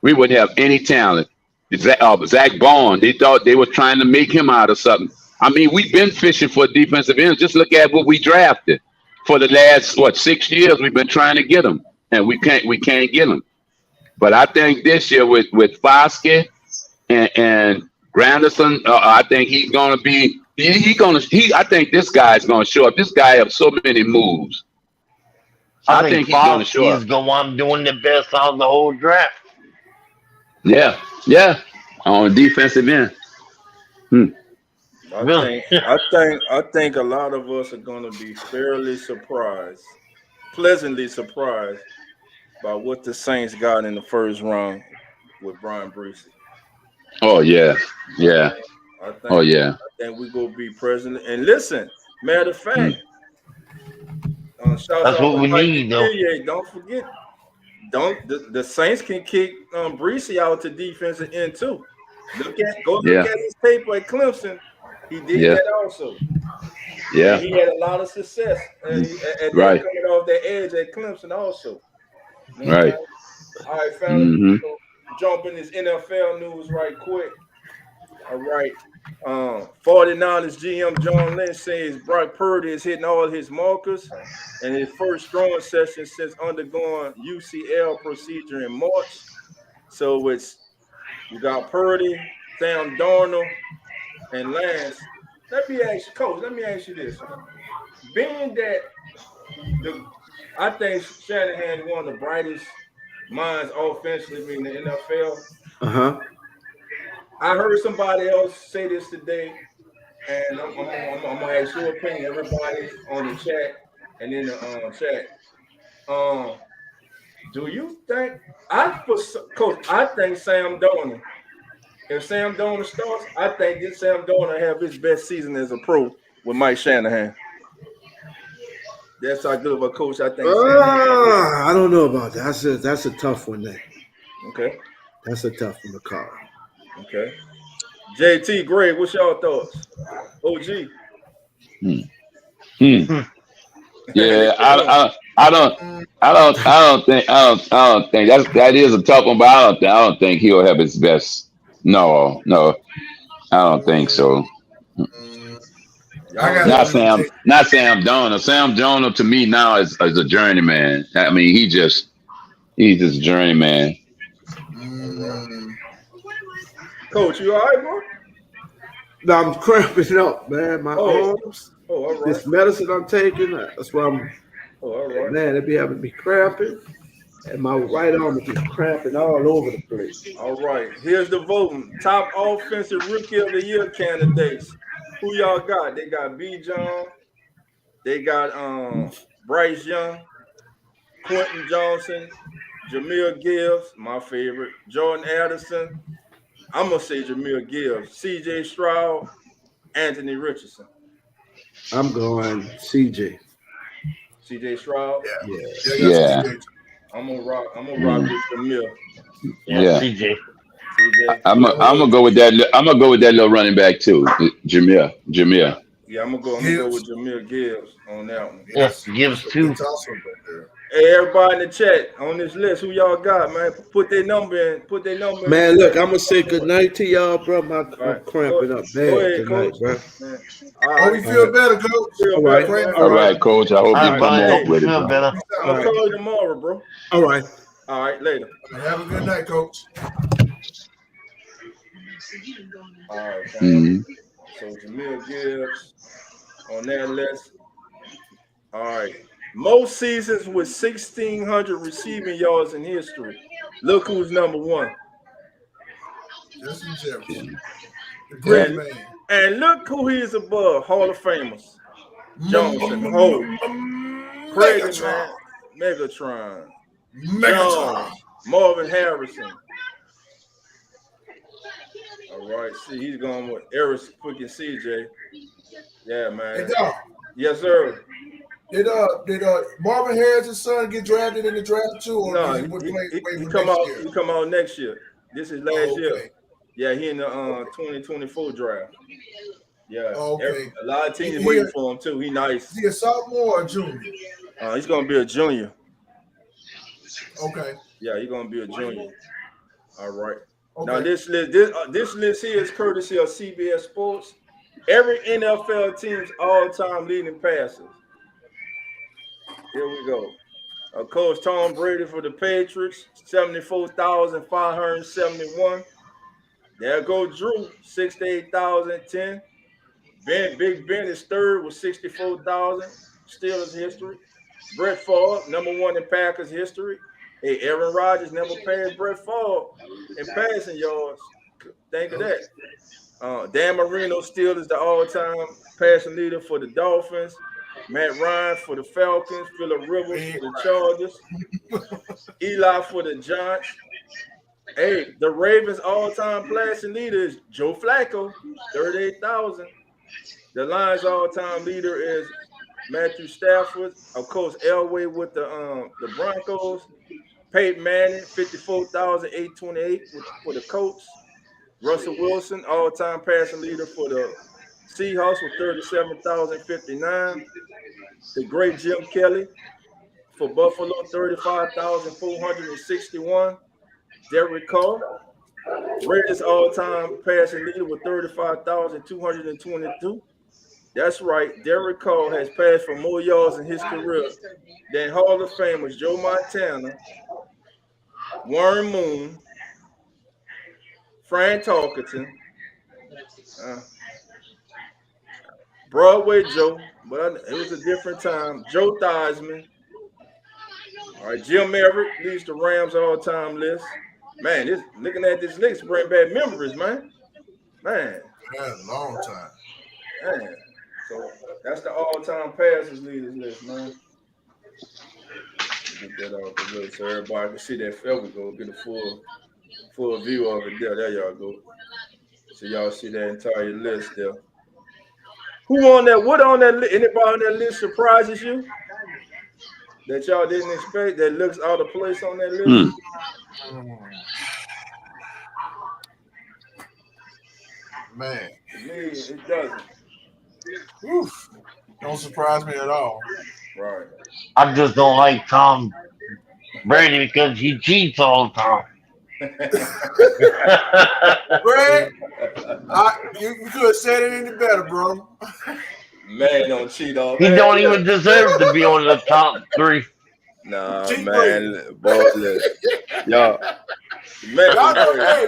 We wouldn't have any talent. Zach Bond, they thought they were trying to make him out of something. I mean, we've been fishing for defensive ends. Just look at what we drafted for the last 6 years. We've been trying to get them, and we can't get them. But I think this year with Foskey and Granderson, I think he's gonna be. I think this guy's gonna show up. This guy has so many moves. I think he's gonna show up. He's the one doing the best out of the whole draft. Yeah, on defensive end. I think a lot of us are gonna be pleasantly surprised by what the Saints got in the first round with Brian Breesy. Oh yeah. I think we're gonna be present. And listen, matter of fact, Shouts That's out what to we Mike need, though. Gilliard. Don't forget, the Saints can kick Breesy out to defensive end too. Look Yeah. at his paper at Clemson. He did Yeah. that also. Yeah. And he had a lot of success at that Right. coming off that edge at Clemson also. You know what I'm Right. saying? All right, fellas. Mhm. So jump in this NFL news right quick. All right. 49ers GM John Lynch says Brock Purdy is hitting all his markers in his first throwing session since undergoing UCL procedure in March. So you got Purdy, Sam Darnold, and Lance. Let me ask you this. Being that I think Shanahan is one of the brightest minds offensively in the NFL. Uh-huh. I heard somebody else say this today, and I'm gonna ask your opinion, everybody on the chat and in the chat. Do you think Coach? I think Sam Darnold. If Sam Darnold starts, I think this Sam Darnold have his best season as a pro with Mike Shanahan. That's how good of a coach I think. I don't know about that. That's a tough one there. Okay. That's a tough one to call. Okay. JT, Greg, what's y'all thoughts? OG. Yeah, I don't think that is a tough one, but I don't think he'll have his best. No, I don't think so. Not Sam Darnold. Sam Darnold to me now is a journeyman. I mean, he's just a journeyman. Coach, you all right, bro? No, I'm cramping up, man. My arms. Oh, all right. This medicine I'm taking, that's why I'm. Oh, all right. Man, it be having me cramping, and my right arm is just cramping all over the place. All right. Here's the voting. Top offensive rookie of the year candidates. Who y'all got? They got B. John. They got Bryce Young, Quentin Johnson, Jahmyr Gibbs, my favorite, Jordan Addison. I'm gonna say Jahmyr Gibbs, C.J. Stroud, Anthony Richardson. I'm going CJ. C.J. Stroud. Yeah. I'm gonna rock with Jahmyr. Yeah. CJ. I'm gonna go with that. I'm gonna go with that little running back too, Jahmyr. Yeah, I'm gonna go with Jahmyr Gibbs on that one. Yes, Gibbs too. Hey, everybody in the chat on this list, who y'all got, man? Put their number in. Man, look, I'm gonna say good night to y'all, bro. I'm cramping up bad tonight, bro. Hope you feel better, Coach. All right, Coach. I hope you come off with it, Feel bro. better. I'll call you tomorrow, bro. All right. All right, later. Have a good night, Coach. All right, Mhm. so Jahmyr Gibbs on that list. All right. Most seasons with 1,600 receiving yards in history. Look who's number one. Justin Jefferson. The great man. And look who he's above. Hall of Famers. Johnson, Hope, Crazy Man, Megatron, Jones, Marvin Harrison. All right, see, he's going with Eric Quick and CJ. Yeah, man. Hey, dog, Yes, sir. did Marvin Harris's son get drafted in the draft too, or No, did he wait for come next out. year? He come out next year. This is last Oh, year. okay. Yeah, he in the 2024 draft. Yeah. Okay. A lot of teams He- waiting for him too. He nice. Is he a sophomore or a junior? He's gonna be a junior. Okay. Yeah, he's gonna be a junior. All right. Okay. Now this list here is courtesy of CBS Sports. Every NFL team's all-time leading passers. Here we go. Coach Tom Brady for the Patriots, 74,571. There go Drew, 68,010. Big Ben is third with 64,000. Steelers history. Brett Favre, number one in Packers history. Hey, Aaron Rodgers never passed Brett Favre in passing yards. Think of that. Dan Marino still is the all-time passing leader for the Dolphins. Matt Ryan for the Falcons. Phillip Rivers for the Chargers. Eli for the Giants. Hey, the Ravens' all-time passing leader is Joe Flacco, 38,000. The Lions' all-time leader is Matthew Stafford, of course, Elway with the Broncos, Peyton Manning, 54,828 for the Colts, Russell Wilson, all-time passing leader for the Seahawks with 37,059, the great Jim Kelly for Buffalo, 35,461, Derek Carr, Raiders all-time passing leader with 35,222. That's right. Derek Carr has passed for more yards in his career than Hall of Famers Joe Montana, Warren Moon, Fran Tarkenton, Broadway Joe, but it was a different time. Joe Theismann. All right, Jim Everett leads the Rams all-time list. Man, looking at this list bring back memories, man. Man. Yeah, long time. Man. So that's the all-time passes leaders list, man. Get that off the list so everybody can see that film. We go get a full view of it there. There y'all go. So y'all see that entire list there. Who on that? What on that list? Anybody on that list surprises you? That y'all didn't expect, that looks out of place on that list? Man. To me, it doesn't. Oof. Don't surprise me at all. Right. I just don't like Tom Brady because he cheats all the time. Greg, you could have said it any better, bro. Man, don't cheat all. He don't even deserve to be on the top 3. Nah, Cheat man, boy, y'all. Man, Y'all know, hey,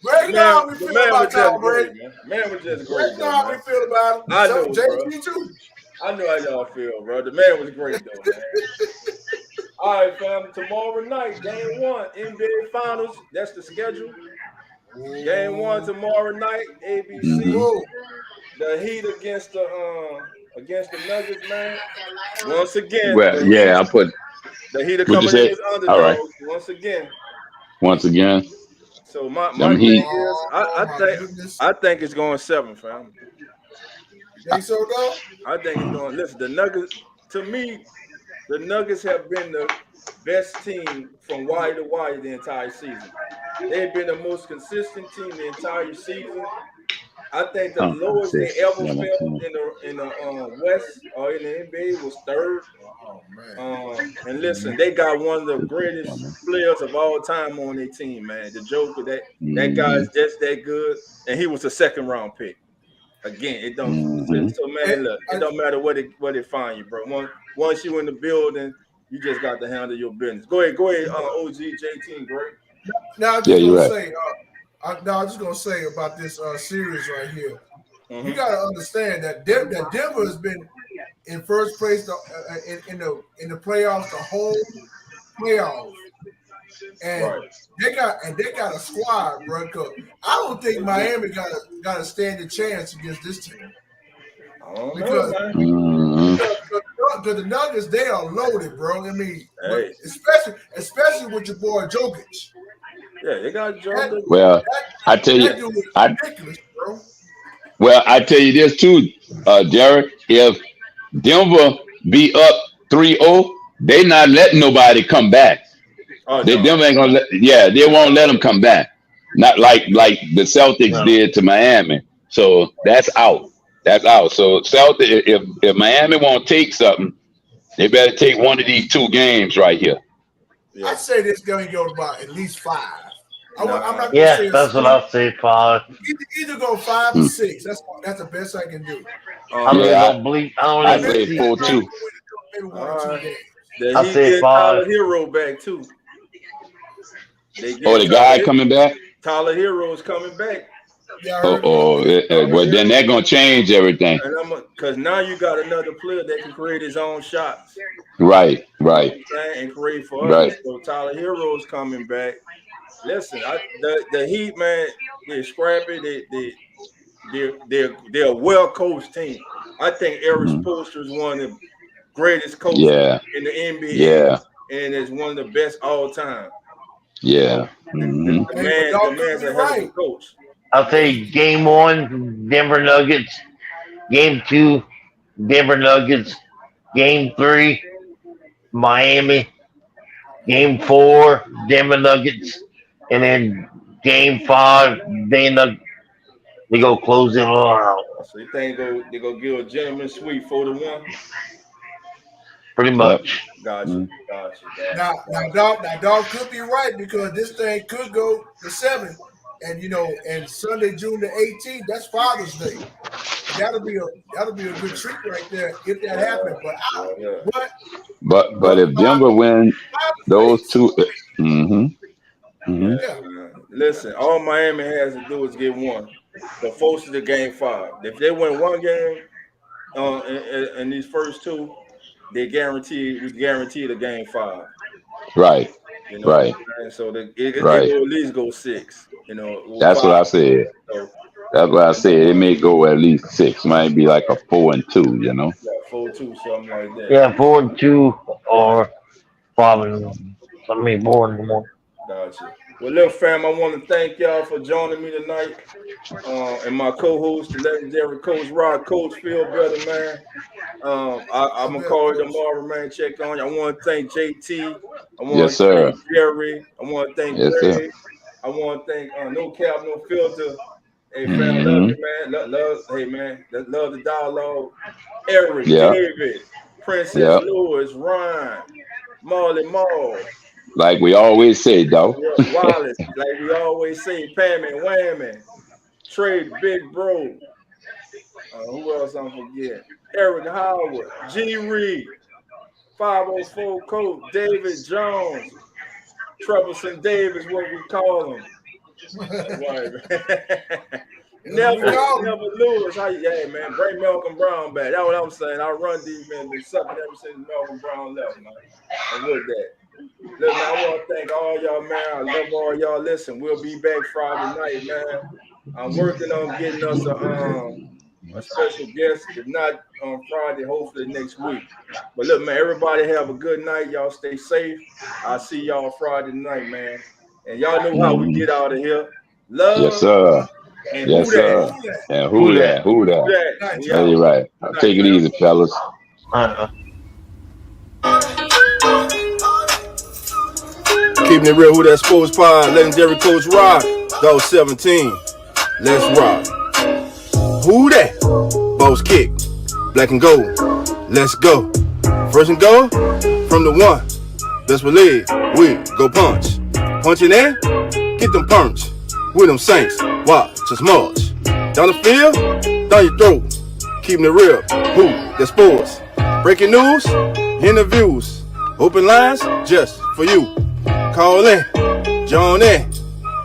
Greg, you know how we feel about Tom Brady. Man was just Greg, great. you know how we feel about him. I know, So, JT too. I know how y'all feel, bro. The man was great, though, man. All right, fam. Tomorrow night, game 1, NBA Finals. That's the schedule. Game 1 tomorrow night, ABC. The Heat against the Nuggets, man. Once again. Well, yeah, I put. The Heat are What'd you coming in say? as underdogs. All right. Once again. So my thing Heat. is, I think it's going 7, fam. You think so, though? I think it's going. Listen, the Nuggets. To me, the Nuggets have been the best team from wire to wire the entire season. They've been the most consistent team the entire season. I think the lowest they ever felt in the West or in the NBA was 3rd. Oh, man. And listen, they got one of the greatest players of all time on their team, man. The Joker, that guy is just that good, and he was a 2nd-round pick. Again, it don't. So man, look, it don't matter what they find you, bro. Once you in the building, you just got to handle your business. Go ahead, OG, JT, great. Now I'm just gonna say about this series right here. You got to understand that Denver has been in first place in the playoffs, the whole playoffs, and they got a squad, bro. Cause I don't think Miami got a standing chance against this team. Because the Nuggets, they are loaded, bro. I mean, especially with your boy Jokic. Yeah, they got Jokic. Well, I tell you, ridiculous, bro. Well, I tell you this too, Jared. If Denver be up 3-0, they not letting nobody come back. Denver ain't gonna they won't let them come back. Not like the Celtics did to Miami. So that's out. That's out. So Celtics, if Miami won't take something, they better take one of these 2 games right here. Yeah. I'd say this game goes by at least 5. I'm not gonna say that's what I'll say, 5. Either go 5 or 6. That's the best I can do. I say 4-2. I say 5. Tyler Hero back too. The guy coming back. Tyler Hero is coming back. Well, then they're gonna change everything. Because now you got another player that can create his own shots. Right. And create for others. So Tyler Hero is coming back. Listen, the Heat, man, they're scrappy. They're a well-coached team. I think Eric Spoelstra is one of the greatest coaches in the NBA. Yeah. And is one of the best all time. Yeah. The man's a hell of a coach. I'll say game 1, Denver Nuggets. Game 2, Denver Nuggets. Game 3, Miami. Game 4, Denver Nuggets. And then Game 5, they go close it all out. So you think they go give a gentleman sweep 4-1? Pretty much. Gotcha. Now, dog could be right because this thing could go to 7, and and Sunday, June the 18th, that's Father's Day. That'll be a good treat right there if that happens. But if Denver win those two, Listen, all Miami has to do is get one. The force to Game 5. If they win one game in these first two, we guarantee the Game 5. right, You know right, what I'm saying? So it right. will at least go 6. That's what I said. So, That's what I said. It may go at least 6. Might be like a 4-2. yeah, 4-2, something like that. Yeah, 4-2 or 5-1. 4-1. Gotcha. Well, look, fam, I want to thank y'all for joining me tonight. And my co-host, the legendary Coach Rod. Coach, feel better, man. I'm going to call you tomorrow, man. Check on you. I want to thank JT. I want to thank Jerry. I want to thank Greg. I want to thank No Cap, No Filter. Hey, fam, love you, man. Love the dialogue. Eric, David, Princess Lewis, Ryan, Marley Maul. Like we always say, though. Wallace, like we always say, Pammy, Whammy, Trey, Big Bro. Who else I'm forgetting? Eric Howard, G. Reed, 504 Coach, David Jones, Troublesome Davis, what we call him. Never Lewis. Yeah, man. Bring Malcolm Brown back. That's what I'm saying. I run defense. Been sucking ever since Malcolm Brown left, man. And with that. Look, man, I want to thank all y'all, man. I love all y'all. Listen, we'll be back Friday night, man. I'm working on getting us a special guest. If not on Friday, hopefully next week. But look, man, everybody have a good night. Y'all stay safe. I'll see y'all Friday night, man. And y'all know how we get out of here. Love. Yes, sir. And yes, sir. And who that? Yeah, you're right. Take it easy, fellas. Keeping it real, Who That Sports Pod, legendary Coach Rod, Go 17. Let's rock. Who that? Boss kick, black and gold. Let's go. First and goal from the one. Best believe we go punch. Punching in, get them punch. With them Saints, watch us march. Down the field, down your throat. Keeping it real, Who That Sports. Breaking news, interviews, open lines just for you. Call in, join in,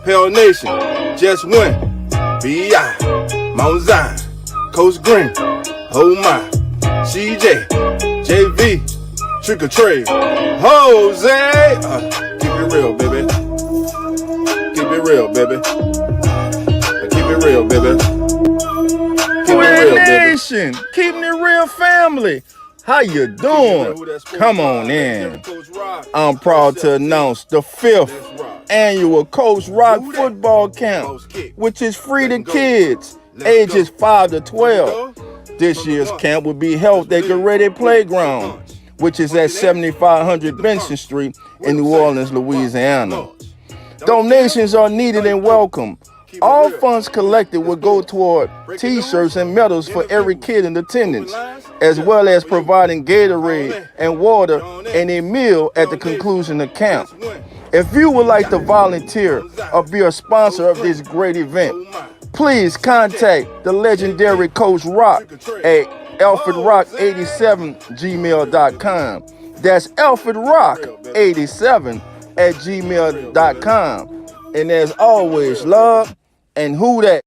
Pale Nation, just win. B.I., Mount Zion, Coach Green, oh my, CJ, JV, Trick or Trade, Jose. Keep it real, baby. Keep it real, baby. Keep it real, baby. Keep it real, baby. Keeping it real, family. How you doing? Come on in. I'm proud to announce the 5th annual Coach Rock football camp, which is free to kids ages 5 to 12. This year's camp will be held at Garetti Playground, which is at 7500 Benson Street in New Orleans, Louisiana. Donations are needed and welcome. All funds collected will go toward t-shirts and medals for every kid in attendance, as well as providing Gatorade and water and a meal at the conclusion of camp. If you would like to volunteer or be a sponsor of this great event, please contact the legendary Coach Rock at alfredrock87gmail.com. That's alfredrock87@gmail.com. And as always, love and who that?